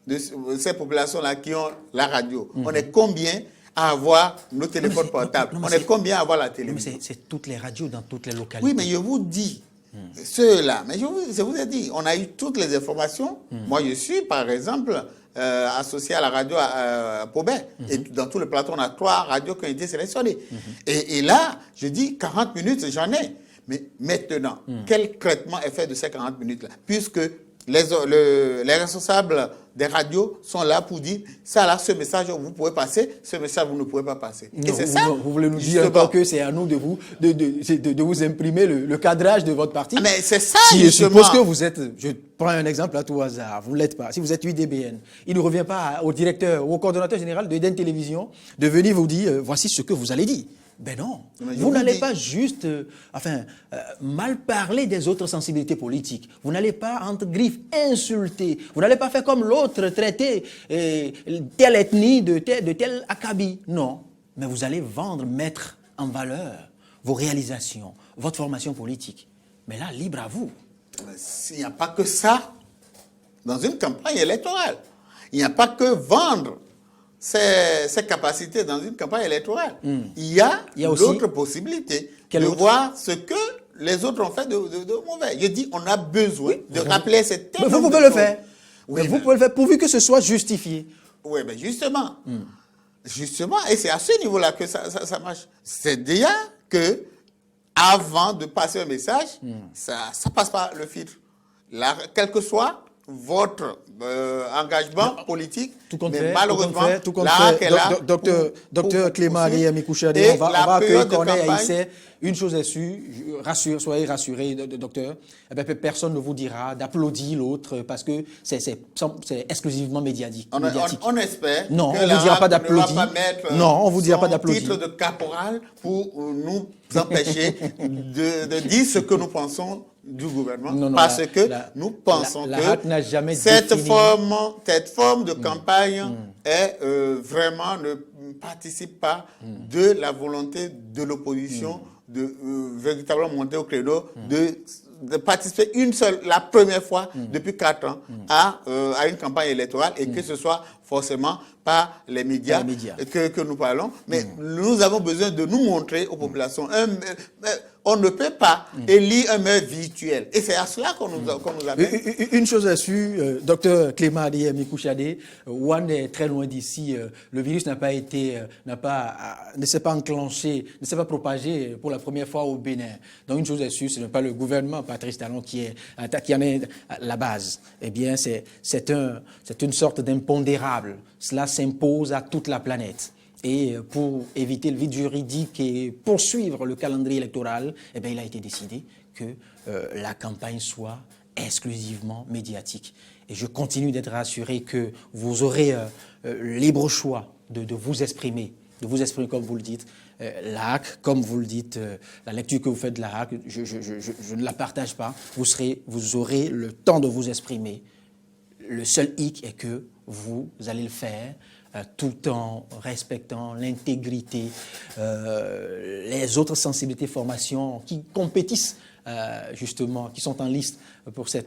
de ces populations-là qui ont la radio? On est combien à avoir nos téléphones portables? On est combien à avoir la télévision? Mais c'est toutes les radios dans toutes les localités. Oui, mais je vous dis, ceux-là, mais je vous ai dit, on a eu toutes les informations. Moi, je suis, par exemple... associé à la radio Paubert. Et dans tout le plateau, on a 3 radios qui ont été sélectionnées. Et là, je dis 40 minutes, j'en ai. Mais maintenant, quel traitement est fait de ces 40 minutes-là? Puisque les responsables des radios sont là pour dire, ça là, ce message, vous pouvez passer, ce message, vous ne pouvez pas passer. Non, et c'est ça. Vous voulez nous dire encore que c'est à nous de vous imprimer le cadrage de votre parti? Mais c'est ça, si je suppose que vous êtes, je prends un exemple à tout hasard, vous ne l'êtes pas. Si vous êtes UDBN, il ne revient pas au directeur ou au coordonnateur général de Eden Télévision de venir vous dire, voici ce que vous allez dire. Ben non, Mais vous n'allez pas juste mal parler des autres sensibilités politiques. Vous n'allez pas, entre griffes, insulter. Vous n'allez pas faire comme l'autre, traiter telle ethnie de tel acabit. Non, mais vous allez mettre en valeur vos réalisations, votre formation politique. Mais là, libre à vous. Il n'y a pas que ça dans une campagne électorale. Il n'y a pas que vendre ses capacités dans une campagne électorale. Il y a d'autres possibilités de voir ce que les autres ont fait de mauvais. Je dis, on a besoin de rappeler cette thème. Mais vous pouvez le faire. Oui, vous pouvez le faire pourvu que ce soit justifié. Oui, mais justement. Justement, et c'est à ce niveau-là que ça marche. C'est déjà que, avant de passer un message, ça passe par le filtre. Là, quel que soit votre engagement politique, mais malheureusement, docteur Clément Adeyemi Kouchadé, on va accueillir Corneille Haïssé. Une chose est sûre, soyez rassurés, docteur, personne ne vous dira d'applaudir l'autre parce que c'est exclusivement médiatique. On espère que on la vous dira pas ne va d'applaudir. pas mettre Non, on vous dira pas d'applaudir. titre de caporal pour nous empêcher de dire ce que nous pensons du gouvernement, parce que nous pensons que cette forme de campagne est vraiment ne participe pas de la volonté de l'opposition de véritablement monter au créneau, de participer la première fois depuis 4 ans à une campagne électorale et que ce soit forcément par les médias, que nous parlons. Mais nous avons besoin de nous montrer aux populations. On ne peut pas élire un maire virtuel. Et c'est à cela qu'on nous appelle. Une chose est sûre, docteur Clément Adeyemi Kouchadé, Ouane est très loin d'ici. Le virus ne s'est pas enclenché, ne s'est pas propagé pour la première fois au Bénin. Donc une chose est sûre, ce n'est pas le gouvernement Patrice Talon qui en est la base. Eh bien, c'est une sorte d'impondérable. Cela s'impose à toute la planète. Et pour éviter le vide juridique et poursuivre le calendrier électoral, eh bien, il a été décidé que la campagne soit exclusivement médiatique. Et je continue d'être rassuré que vous aurez libre choix de vous exprimer comme vous le dites. La HAC, comme vous le dites, la lecture que vous faites de la HAC, je ne la partage pas. Vous aurez le temps de vous exprimer. Le seul hic est que vous allez le faire tout en respectant l'intégrité, les autres sensibilités formations qui compétissent justement, qui sont en liste pour ces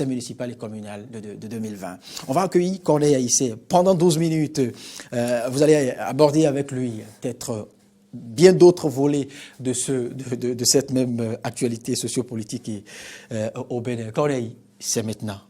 municipales et communales de 2020. On va accueillir Corneille Haïssé. Pendant 12 minutes, vous allez aborder avec lui peut-être bien d'autres volets de cette même actualité sociopolitique au Bénin. Corneille, c'est maintenant.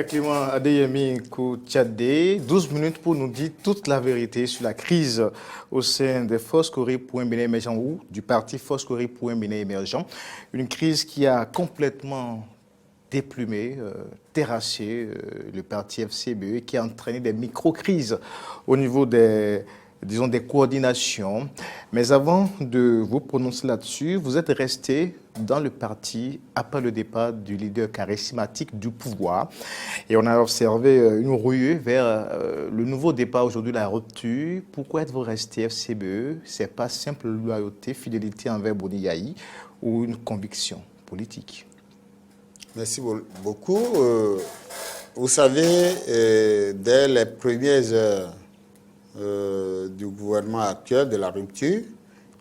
Clément Adeyemi Kouchadé, 12 minutes pour nous dire toute la vérité sur la crise au sein des Forces Corée pour un Bénin émergent ou du parti Forces Corée pour un Bénin émergent. Une crise qui a complètement déplumé, terrassé le parti FCBE et qui a entraîné des micro-crises au niveau des coordinations. Mais avant de vous prononcer là-dessus, vous êtes resté dans le parti après le départ du leader charismatique du pouvoir. Et on a observé une ruée vers le nouveau départ aujourd'hui, la rupture. Pourquoi êtes-vous resté FCBE? Ce n'est pas simple loyauté, fidélité envers Boni Yayi ou une conviction politique? Merci beaucoup. Vous savez, dès les premières heures du gouvernement actuel, de la rupture,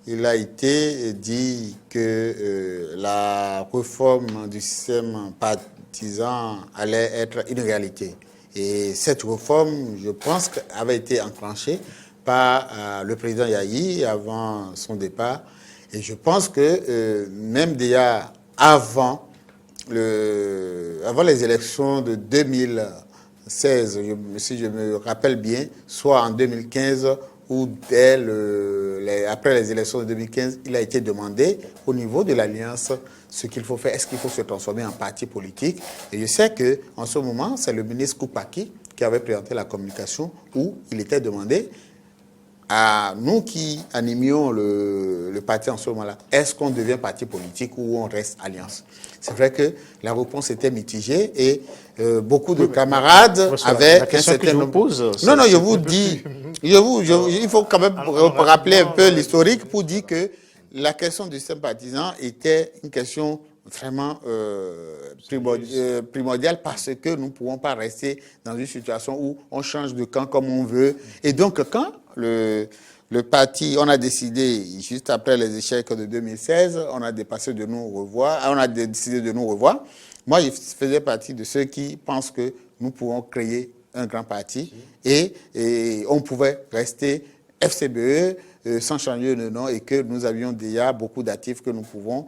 il a été dit que la réforme du système partisan allait être une réalité. Et cette réforme, je pense, avait été enclenchée par le président Yayi avant son départ. Et je pense que même déjà avant les élections de 2016, si je me rappelle bien, soit en 2015 où après les élections de 2015, il a été demandé au niveau de l'Alliance ce qu'il faut faire. Est-ce qu'il faut se transformer en parti politique? Et je sais qu'en ce moment, c'est le ministre Koupaki qui avait présenté la communication où il était demandé à nous qui animions le parti en ce moment-là, est-ce qu'on devient parti politique ou on reste alliance? C'est vrai que la réponse était mitigée et beaucoup de camarades avaient un certain nombre. Non, je vous dis, il faut quand même rappeler un peu l'historique pour dire que la question du sympathisant était une question vraiment primordiale parce que nous ne pouvons pas rester dans une situation où on change de camp comme on veut. Et donc, quand le parti, on a décidé, juste après les échecs de 2016, on a décidé de nous revoir. Moi, je faisais partie de ceux qui pensent que nous pouvons créer un grand parti et on pouvait rester FCBE sans changer de nom et que nous avions déjà beaucoup d'actifs que nous pouvons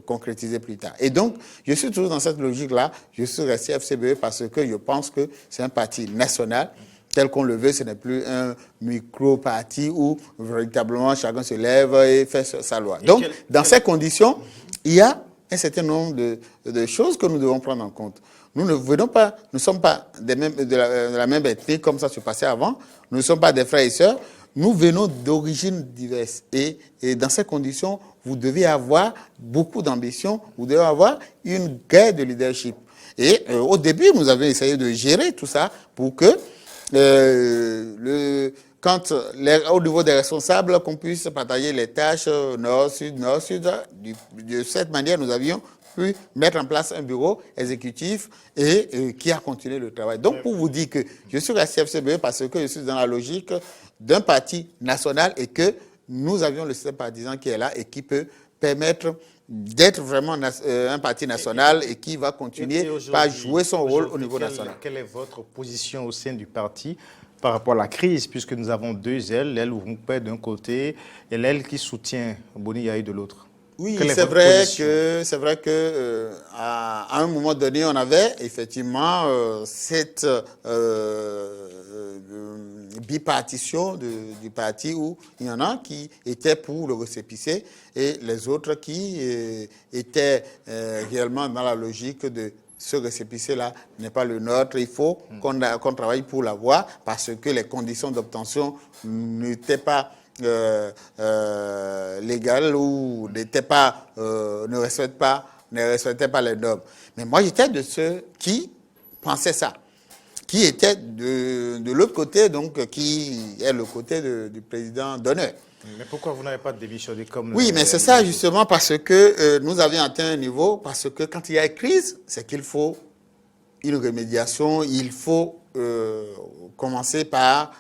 concrétiser plus tard. Et donc, je suis toujours dans cette logique-là. Je suis resté FCBE parce que je pense que c'est un parti national. Tel qu'on le veut, ce n'est plus un micro-parti où véritablement chacun se lève et fait sa loi. Donc, dans ces conditions, il y a un certain nombre de choses que nous devons prendre en compte. Nous ne sommes pas de la même ethnie comme ça se passait avant. Nous ne sommes pas des frères et sœurs. Nous venons d'origines diverses. Et dans ces conditions, vous devez avoir beaucoup d'ambition. Vous devez avoir une guerre de leadership. Et au début, nous avions essayé de gérer tout ça pour que au niveau des responsables, qu'on puisse partager les tâches nord-sud. De cette manière, nous avions pu mettre en place un bureau exécutif et qui a continué le travail. Donc, pour vous dire que je suis resté FCBE parce que je suis dans la logique d'un parti national et que nous avions le sympathisant qui est là et qui peut permettre d'être vraiment un parti national et qui va continuer par jouer son rôle au niveau national. Quelle est votre position au sein du parti par rapport à la crise, puisque nous avons deux ailes, l'aile Ouroumpé d'un côté et l'aile qui soutient Boni Yaye de l'autre? Oui, c'est vrai que à un moment donné, on avait effectivement cette bipartition du parti où il y en a qui étaient pour le récépissé et les autres qui étaient réellement dans la logique de ce récépissé-là n'est pas le nôtre. Il faut qu'on travaille pour l'avoir parce que les conditions d'obtention n'étaient pas légales ou ne respectaient pas les normes. Mais moi, j'étais de ceux qui pensaient ça, qui étaient de l'autre côté, donc qui est le côté du président d'honneur. Mais pourquoi vous n'avez pas démissionné comme... Oui, mais c'est ça justement parce que nous avions atteint un niveau, parce que quand il y a une crise, c'est qu'il faut une remédiation, il faut commencer par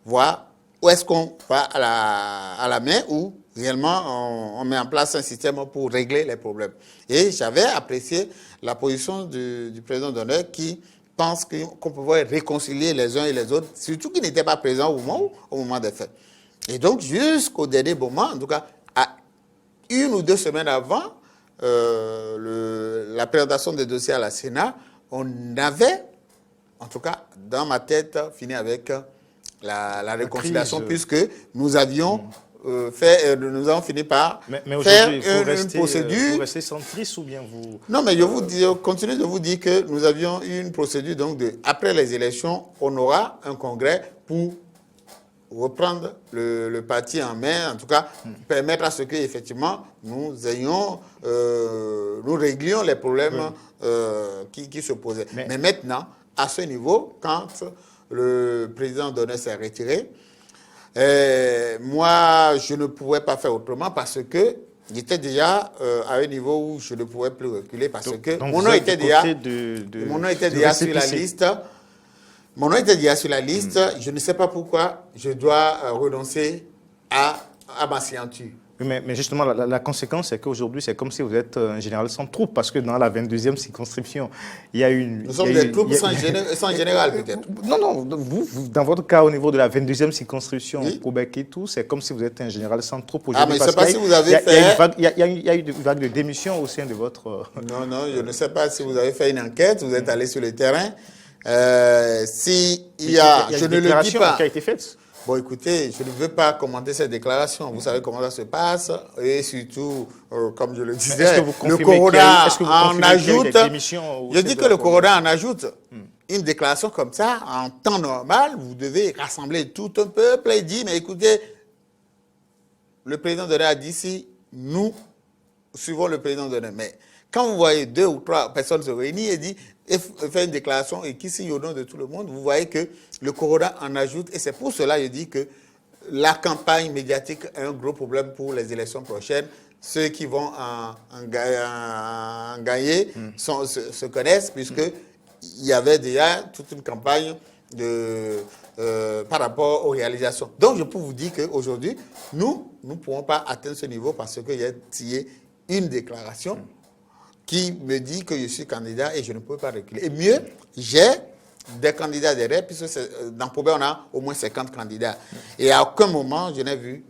voir où est-ce qu'on va à la main ou réellement on met en place un système pour régler les problèmes. Et j'avais apprécié la position du président d'honneur qui pense qu'on pouvait réconcilier les uns et les autres, surtout qu'ils n'étaient pas présents au moment des faits. Et donc, jusqu'au dernier moment, en tout cas, à 1 ou 2 semaines avant la présentation des dossiers à la Sénat, on avait, en tout cas, dans ma tête, fini avec la réconciliation, puisque nous avions nous avons fini par faire une procédure. Vous restez centriste ou bien vous... Non, mais je continue de vous dire que nous avions une procédure, donc après les élections, on aura un congrès pour reprendre le parti en main, en tout cas, permettre à ce que, effectivement, nous réglions les problèmes qui se posaient. Mais maintenant, à ce niveau, quand le président d'honneur s'est retiré, moi, je ne pouvais pas faire autrement parce que j'étais déjà à un niveau où je ne pouvais plus reculer parce que mon nom était déjà sur la liste. Mon nom était déjà sur la liste. Je ne sais pas pourquoi je dois renoncer à ma signature. Mais justement, la conséquence, c'est qu'aujourd'hui, c'est comme si vous êtes un général sans troupes, parce que dans la 22e circonscription, il y a une... Nous sommes des troupes sans général, peut-être. Non, vous, dans votre cas, au niveau de la 22e circonscription, pour Bec et tout, c'est comme si vous êtes un général sans troupes aujourd'hui. Ah, mais je ne sais pas si vous avez fait... Il y a eu une vague de démission au sein de votre... Non, je ne sais pas si vous avez fait une enquête, vous êtes allé sur le terrain. Si il y a, je ne le dis pas. Qui a été faite. Bon, écoutez, je ne veux pas commenter cette déclaration. Vous savez comment ça se passe. Et surtout, comme je le disais, le Corona en ajoute. Je dis que le Corona en ajoute. Une déclaration comme ça, en temps normal, vous devez rassembler tout un peuple et dire, mais écoutez, le président de a dit si nous suivons le président de mais quand vous voyez 2 ou 3 personnes se réunir et faire une déclaration et qui signe au nom de tout le monde, vous voyez que le Corona en ajoute. Et c'est pour cela que je dis que la campagne médiatique est un gros problème pour les élections prochaines. Ceux qui vont en gagner se connaissent, puisqu'il y avait déjà toute une campagne par rapport aux réalisations. Donc, je peux vous dire qu'aujourd'hui, nous ne pourrons pas atteindre ce niveau parce qu'il y a une déclaration qui me dit que je suis candidat et je ne peux pas reculer. Et mieux, j'ai des candidats derrière, puisque dans Pobé, on a au moins 50 candidats. Et à aucun moment, je n'ai vu,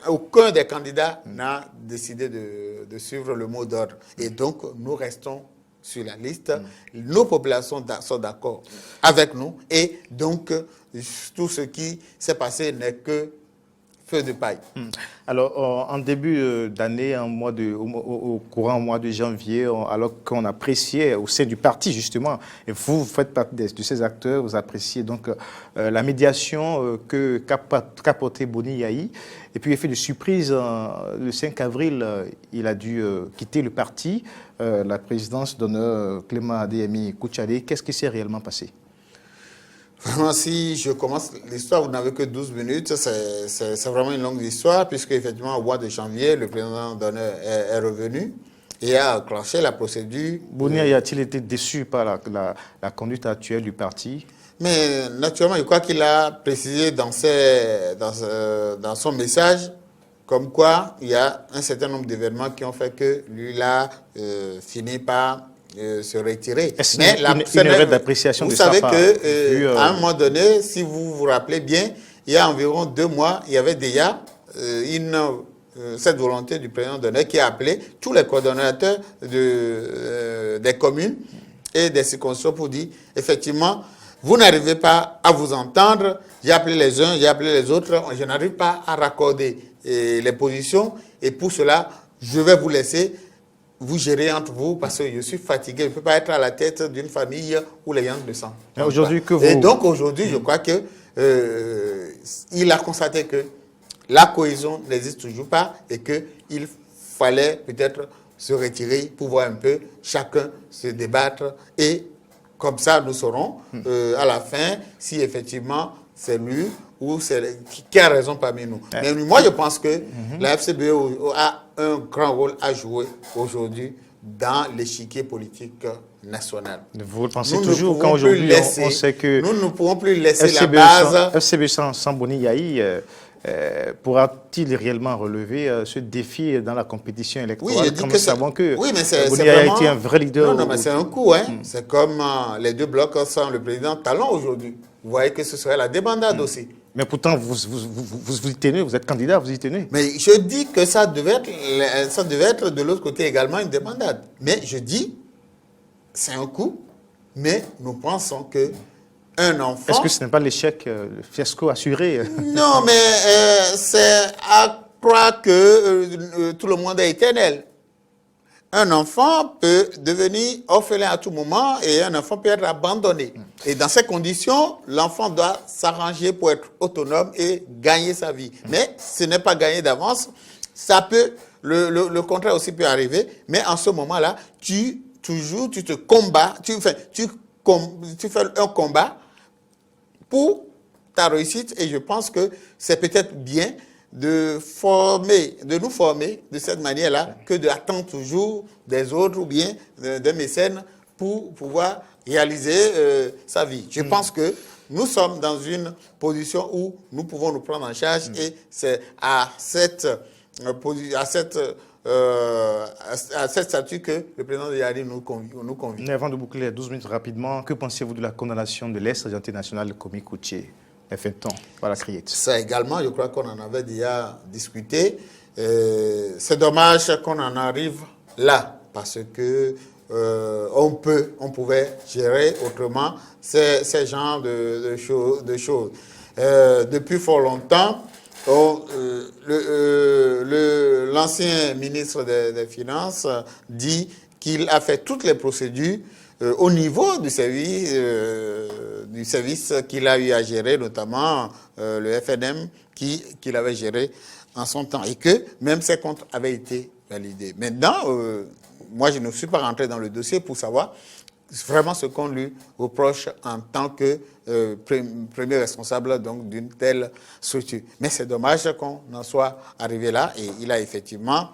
aucun des candidats n'a décidé de suivre le mot d'ordre. Et donc, nous restons sur la liste. Nos populations sont d'accord avec nous. Et donc, tout ce qui s'est passé n'est que feu de paille. Alors, en début d'année, au courant mois de janvier, alors qu'on appréciait au sein du parti, justement, et vous faites partie de ces acteurs, vous appréciez donc la médiation qu'a porté Boni Yahi. Et puis, effet de surprise, le 5 avril, il a dû quitter le parti. La présidence d'honneur Clément Adéami Kouchadé. Qu'est-ce qui s'est réellement passé? Vraiment, si je commence l'histoire, vous n'avez que 12 minutes. C'est vraiment une longue histoire, puisque effectivement, au mois de janvier, le président d'honneur est revenu et a enclenché la procédure. Boni a-t-il été déçu par la conduite actuelle du parti? Mais naturellement, je crois qu'il a précisé dans son message comme quoi il y a un certain nombre d'événements qui ont fait que lui, là, fini par se retirer. Est-ce une erreur d'appréciation de sa part? Vous savez qu'à un moment donné, si vous vous rappelez bien, il y a environ 2 mois, il y avait déjà cette volonté du président d'honneur qui a appelé tous les coordonnateurs des communes et des circonscriptions pour dire, effectivement, vous n'arrivez pas à vous entendre, j'ai appelé les uns, j'ai appelé les autres, je n'arrive pas à raccorder les positions et pour cela, je vais vous laisser vous gérez entre vous parce que je suis fatigué. Je ne peux pas être à la tête d'une famille où les gens ne sentent. Et donc aujourd'hui, je crois que il a constaté que la cohésion n'existe toujours pas et qu'il fallait peut-être se retirer pour voir un peu chacun se débattre et comme ça nous saurons à la fin si effectivement c'est lui ou c'est qui a raison parmi nous. Mais moi je pense que la FCBE a un grand rôle à jouer aujourd'hui dans l'échiquier politique national. Vous le pensez toujours quand aujourd'hui on sait que nous ne pourrons plus laisser la base. FCBE sans Boni Yahi pourra-t-il réellement relever ce défi dans la compétition électorale? Oui, nous savons que Boni Yahi a été un vrai leader. Non, mais c'est un coup. C'est comme les 2 blocs sans le président Talon aujourd'hui. Vous voyez que ce serait la débandade aussi. Mais pourtant, vous y tenez, vous êtes candidat, vous y tenez. Mais je dis que ça devait être de l'autre côté également une débandade. Mais je dis, c'est un coup, mais nous pensons que un enfant... Est-ce que ce n'est pas l'échec, le fiasco assuré? Non, mais c'est à croire que tout le monde est éternel. Un enfant peut devenir orphelin à tout moment et un enfant peut être abandonné. Et dans ces conditions, l'enfant doit s'arranger pour être autonome et gagner sa vie. Mais ce n'est pas gagné d'avance. Ça peut, le contraire aussi peut arriver. Mais en ce moment-là, tu te combats, tu fais un combat pour ta réussite. Et je pense que c'est peut-être bien de nous former de cette manière-là que d'attendre toujours des autres ou bien d'un mécène pour pouvoir réaliser sa vie. Je pense que nous sommes dans une position où nous pouvons nous prendre en charge et c'est à cette statut que le président de Yari nous convie. Mais avant de boucler les 12 minutes rapidement, que pensez-vous de la condamnation de l'ex-agent national Komi Koutié? Voilà, ça également, je crois qu'on en avait déjà discuté. C'est dommage qu'on en arrive là, parce que on pouvait gérer autrement ces genres de choses. Depuis fort longtemps, l'ancien ministre des Finances dit qu'il a fait toutes les procédures au niveau du service qu'il a eu à gérer, notamment le FNM qu'il avait géré en son temps, et que même ses comptes avaient été validés. Maintenant, moi je ne suis pas rentré dans le dossier pour savoir vraiment ce qu'on lui reproche en tant que premier responsable donc d'une telle structure. Mais c'est dommage qu'on en soit arrivé là, et il a effectivement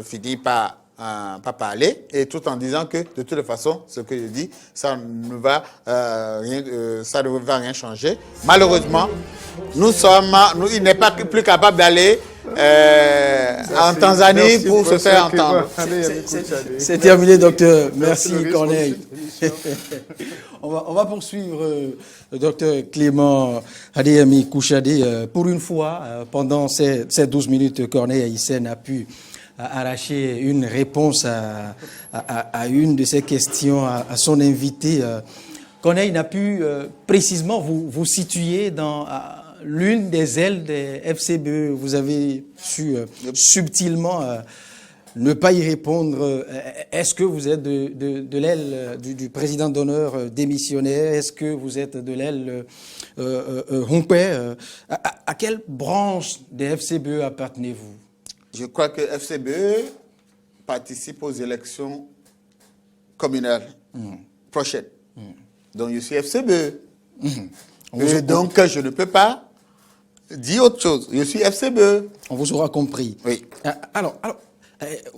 fini par pas parler, et tout en disant que de toute façon, ce que je dis, ça ne va rien changer. Malheureusement, il n'est pas plus capable d'aller en Tanzanie pour se faire entendre. C'est terminé, docteur. Merci, Corneille. On va poursuivre, docteur Clément Adeyemi Kouchadé. Pour une fois, pendant ces 12 minutes, Corneille Haïssen a pu arracher une réponse à une de ces questions à son invité. Corneille n'a pu précisément vous situer dans l'une des ailes des FCBE. Vous avez su subtilement ne pas y répondre. Est-ce que vous êtes de l'aile du président d'honneur démissionnaire? Est-ce que vous êtes de l'aile Humpé? À quelle branche des FCBE appartenez-vous? Je crois que FCBE participe aux élections communales prochaines. Donc je suis FCBE. Et donc je ne peux pas dire autre chose. Je suis FCBE. On vous aura compris. Oui. Alors,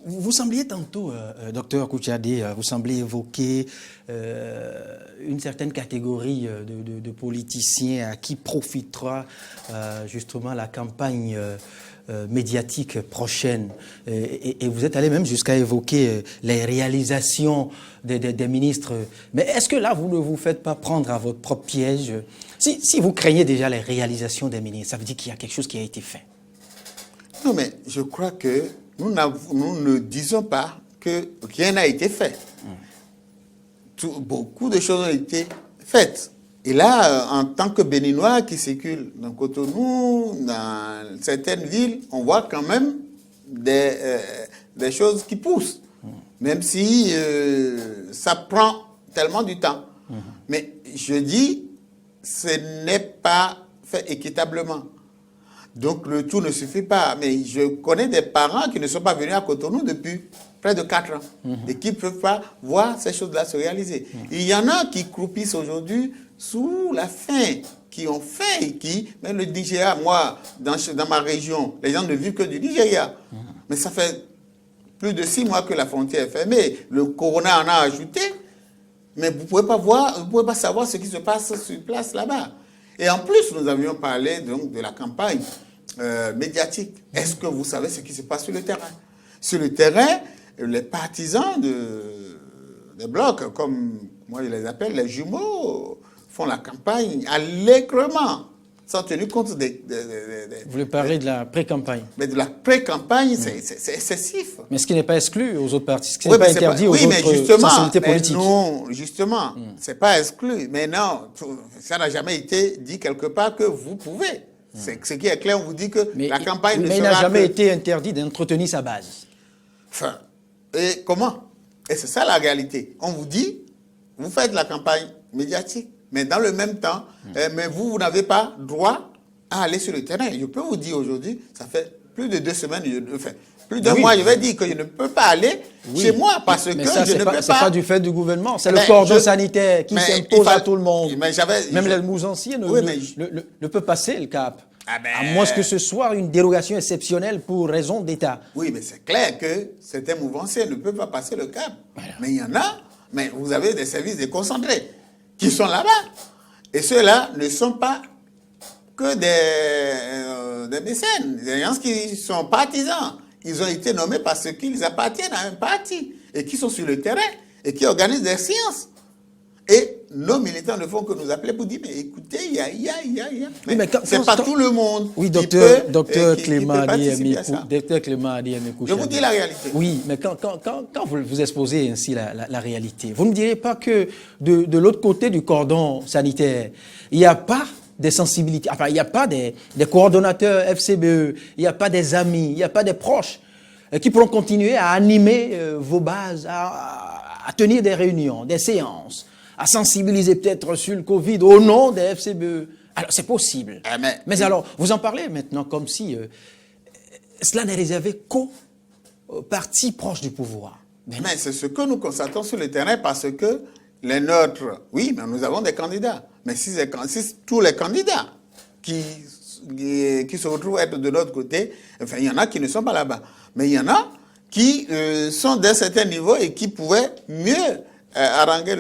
vous sembliez tantôt, docteur Kouchadé, vous semblez évoquer une certaine catégorie de politiciens à qui profitera justement la campagne médiatique prochaine. Et vous êtes allé même jusqu'à évoquer les réalisations des ministres. Mais est-ce que là, vous ne vous faites pas prendre à votre propre piège? Si vous craignez déjà les réalisations des ministres, ça veut dire qu'il y a quelque chose qui a été fait. Non, mais je crois que nous ne disons pas que rien n'a été fait. Beaucoup de choses ont été faites. Et là, en tant que Béninois qui circule dans Cotonou, dans certaines villes, on voit quand même des choses qui poussent. Même si ça prend tellement du temps. Mais je dis, ce n'est pas fait équitablement. Donc le tout ne suffit pas. Mais je connais des parents qui ne sont pas venus à Cotonou depuis près de 4 ans et qui ne peuvent pas voir ces choses-là se réaliser. Il y en a qui croupissent aujourd'hui sous la faim, qui ont faim et qui, même le Nigeria, moi, dans ma région, les gens ne vivent que du Nigeria. Mais ça fait plus de 6 mois que la frontière est fermée. Le corona en a ajouté, mais vous ne pouvez pas voir, vous ne pouvez pas savoir ce qui se passe sur place là-bas. Et en plus, nous avions parlé donc de la campagne médiatique. Est-ce que vous savez ce qui se passe sur le terrain? Sur le terrain, les partisans des blocs, comme moi je les appelle, les jumeaux, font la campagne allègrement, sans tenir compte des... Vous voulez parler de la pré-campagne? Mais de la pré-campagne, c'est excessif. Mais ce qui n'est pas exclu aux autres partis, ce qui n'est pas interdit aux autres sensibilités politiques. Non, justement, c'est pas exclu. Mais non, ça n'a jamais été dit quelque part que vous pouvez. Ce qui est clair, on vous dit que la campagne ne sera... Mais il n'a jamais été interdit d'entretenir sa base. Enfin, et comment? Et c'est ça la réalité. On vous dit, vous faites la campagne médiatique, mais dans le même temps, mais vous n'avez pas droit à aller sur le terrain. Je peux vous dire aujourd'hui, ça fait plus de 2 semaines, plus d'un mois, je vais dire que je ne peux pas aller chez moi parce que je ne peux pas. C'est pas du fait du gouvernement, c'est le cordon sanitaire qui s'impose à tout le monde. Même les mousanciers ne peuvent passer le cap. À moins que ce soit une dérogation exceptionnelle pour raison d'État. Oui, mais c'est clair que certains mouvanciers ne peuvent pas passer le cap. Voilà. Mais il y en a, mais vous avez des services déconcentrés qui sont là-bas. Et ceux-là ne sont pas que des mécènes, des gens qui sont partisans. Ils ont été nommés parce qu'ils appartiennent à un parti et qui sont sur le terrain et qui organisent des séances. Et nos militants ne font que nous appeler pour dire, mais écoutez, il y a. Oui, mais c'est pas tout le monde. Oui, docteur Clément Adiyemi Kouchadé. Je vous dis la réalité. Oui, mais quand vous exposez ainsi la réalité, vous ne direz pas que de l'autre côté du cordon sanitaire, il n'y a pas des sensibilités, enfin, il n'y a pas des coordonnateurs FCBE, il n'y a pas des amis, il n'y a pas des proches qui pourront continuer à animer vos bases, à tenir des réunions, des séances, à sensibiliser peut-être sur le Covid au nom des FCBE. Alors, c'est possible. Mais alors, vous en parlez maintenant comme si cela n'est réservé qu'aux partis proches du pouvoir. Mais c'est ce que nous constatons sur le terrain parce que les nôtres, oui, mais nous avons des candidats. Mais si tous les candidats qui se retrouvent être de l'autre côté, enfin, il y en a qui ne sont pas là-bas. Mais il y en a qui sont d'un certain niveau et qui pouvaient mieux haranguer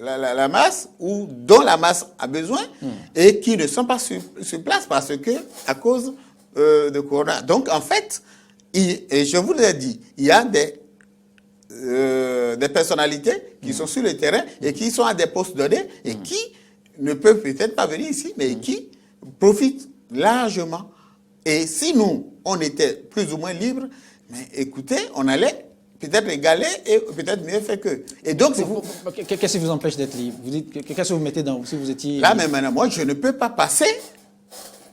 la masse ou dont la masse a besoin et qui ne sont pas sur place parce que à cause de Corona. Donc, en fait, et je vous l'ai dit, il y a des personnalités qui sont sur le terrain et qui sont à des postes donnés et qui ne peuvent peut-être pas venir ici, mais qui profitent largement. Et si nous, on était plus ou moins libres, mais écoutez, on allait peut-être égaler et peut-être mieux faire qu'eux. Et donc, qu'est-ce qui vous empêche d'être libre? Vous dites, qu'est-ce que vous mettez dans, si vous étiez... Là, mais maintenant, moi, je ne peux pas passer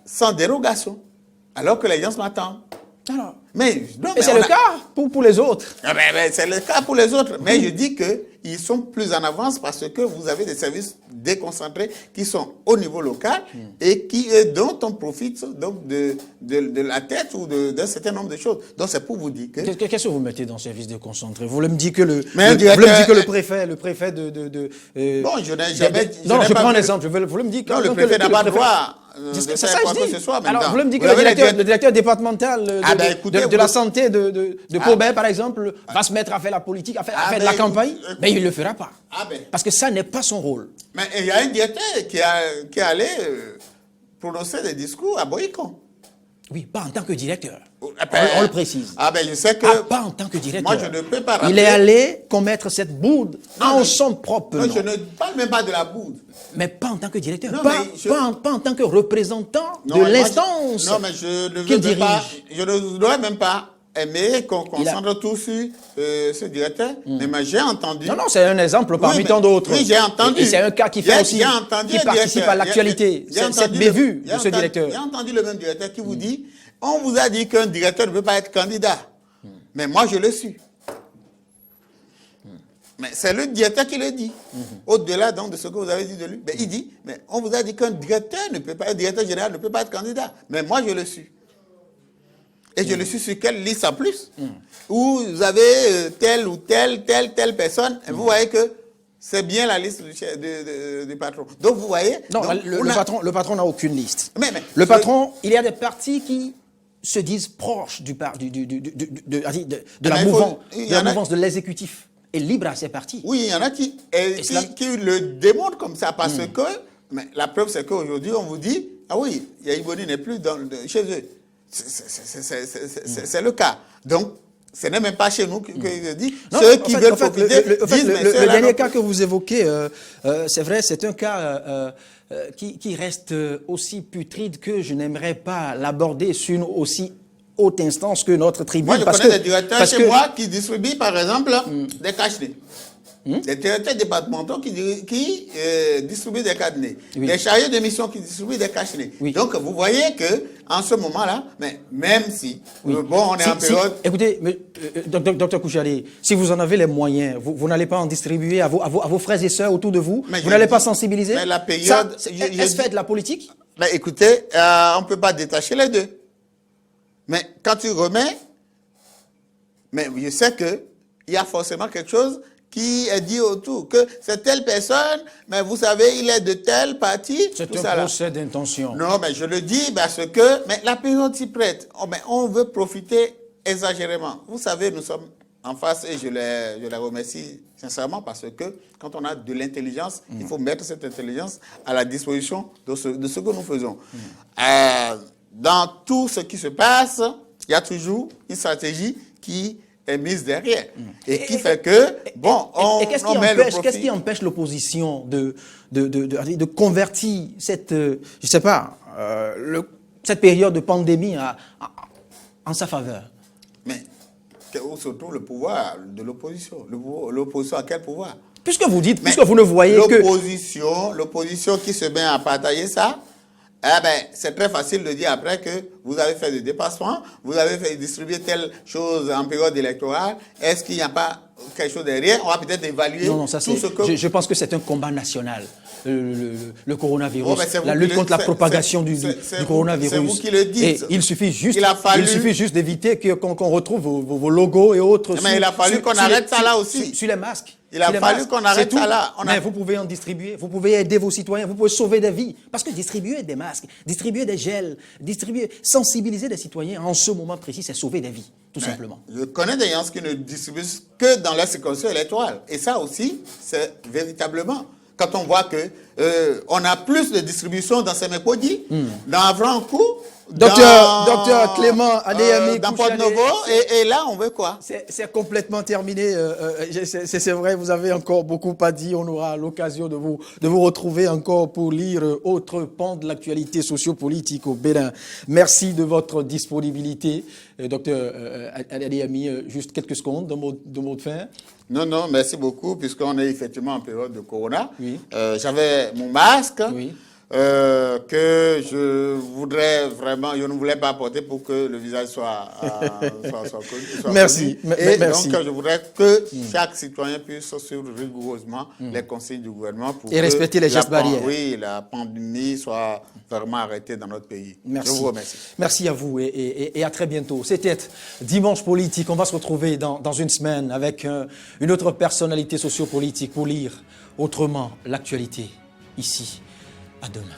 sans dérogation, alors que les gens m'attendent. Alors, mais c'est le cas pour les autres. C'est le cas pour les autres. Mais je dis qu'ils sont plus en avance parce que vous avez des services déconcentrés qui sont au niveau local et dont on profite donc de la tête ou d'un certain nombre de choses. Donc c'est pour vous dire que... Qu'est-ce que vous mettez dans le service déconcentré? Vous voulez me dire que le préfet de... Bon, je n'ai jamais... Non, je prends un exemple. Vous voulez me dire que... Non, le préfet n'a pas le droit... C'est ça que je dis. Alors, vous voulez me dire que le directeur départemental de la santé de Paubert, par exemple, va se mettre à faire la politique, à faire de la campagne? Mais il ne le fera pas. Parce que ça n'est pas son rôle. Mais il y a un directeur qui est allé prononcer des discours à Boïcon. Oui, pas en tant que directeur. On le précise. Je sais que... pas en tant que directeur. Moi, je ne peux pas rappeler... Il est allé commettre cette boude en son propre nom. Non, je ne parle même pas de la boude. Mais pas en tant que directeur, non, pas en tant que représentant de l'instance. Non, mais je ne veux pas, je ne dois même pas aimer qu'on concentre tout sur ce directeur. Mais j'ai entendu... Non, c'est un exemple parmi tant d'autres. Oui, j'ai entendu. Et c'est un cas qui fait aussi, qui participe à l'actualité. Cette bévue de ce directeur. J'ai entendu le même directeur qui vous dit, on vous a dit qu'un directeur ne peut pas être candidat. Mais moi, je le suis. Mais c'est le directeur qui le dit. Au-delà donc de ce que vous avez dit de lui. Mais il dit, mais on vous a dit qu'un directeur général ne peut pas être candidat. Mais moi, je le suis. Et je le suis sur quelle liste en plus? Où vous avez telle ou telle personne. Et vous voyez que c'est bien la liste du patron. Donc vous voyez... Non, donc, le patron n'a aucune liste. Le patron, il y a des partis qui se disent proches de la mouvance de l'exécutif. Et libre à ses partis. Oui, il y en a qui le démontrent comme ça parce que, mais la preuve c'est qu'aujourd'hui on vous dit, ah oui, Yaïboni n'est plus chez eux. C'est le cas. Donc, ce n'est même pas chez nous que je dis. Ceux qui veulent profiter disent, le dernier cas que vous évoquez, c'est vrai, c'est un cas qui reste aussi putride que je n'aimerais pas l'aborder sur une aussi haute instance que notre tribune. Moi, je connais des directeurs chez moi qui distribuent, par exemple, des cache-nez. Des directeurs départementaux qui distribuent des cache-nez. Des chargés de mission qui distribuent des cache-nez. Donc, vous voyez que en ce moment-là, mais même si, on est en période... Écoutez, docteur Kouchadé, si vous en avez les moyens, vous n'allez pas en distribuer à vos frères et sœurs autour de vous? Vous n'allez pas sensibiliser? Mais la période... Est-ce fait de la politique? Écoutez, on ne peut pas détacher les deux. Mais quand tu remets, mais je sais qu'il y a forcément quelque chose qui est dit autour, que c'est telle personne, mais vous savez, il est de tel parti. C'est un procès d'intention. Non, mais je le dis parce que mais la période s'y prête. On veut profiter exagérément. Vous savez, nous sommes en face, et je les remercie sincèrement parce que quand on a de l'intelligence, il faut mettre cette intelligence à la disposition de ce que nous faisons. Dans tout ce qui se passe, il y a toujours une stratégie qui est mise derrière. Et qui fait que, bon, on met le profit. Qu'est-ce qui empêche l'opposition de convertir cette, je sais pas, cette période de pandémie en sa faveur? Mais où se trouve le pouvoir de l'opposition? L'opposition à quel pouvoir? Puisque vous dites, puisque vous ne voyez que... L'opposition qui se met à partager ça, eh ben, c'est très facile de dire après que vous avez fait des dépassements, vous avez fait distribuer telle chose en période électorale. Est-ce qu'il n'y a pas quelque chose derrière? On va peut-être évaluer tout ce que... Je pense que c'est un combat national. Le coronavirus, la lutte contre la propagation du coronavirus. C'est vous qui le dites. Et il suffit juste d'éviter qu'on retrouve vos logos et autres. Mais il a fallu qu'on arrête ça là aussi. Sur les masques. Il a fallu qu'on arrête ça là. Mais vous pouvez en distribuer, vous pouvez aider vos citoyens, vous pouvez sauver des vies. Parce que distribuer des masques, distribuer des gels, sensibiliser des citoyens en ce moment précis, c'est sauver des vies, tout simplement. Je connais des gens qui ne distribuent que dans la circonscription électorale. Et ça aussi, c'est véritablement... Quand on voit que on a plus de distribution dans Sémékodi, dans Avrancourt, Docteur Clément Adéami dans Porte-Novo, et là, on veut quoi? C'est complètement terminé. C'est vrai, vous avez encore beaucoup à dire. On aura l'occasion de vous retrouver encore pour lire autre pan de l'actualité sociopolitique au Bénin. Merci de votre disponibilité. Docteur Adéami, juste quelques secondes de mot de fin. Non, merci beaucoup, puisqu'on est effectivement en période de corona. Oui. J'avais mon masque. Oui. Que je ne voulais pas porter pour que le visage soit merci. Connu. Et merci. Donc, je voudrais que chaque citoyen puisse suivre rigoureusement les consignes du gouvernement pour respecter les gestes barrières. Oui, la pandémie soit vraiment arrêtée dans notre pays. Merci. Je vous remercie. Merci à vous et à très bientôt. C'était Dimanche Politique. On va se retrouver dans une semaine avec une autre personnalité sociopolitique pour lire autrement l'actualité ici. À demain.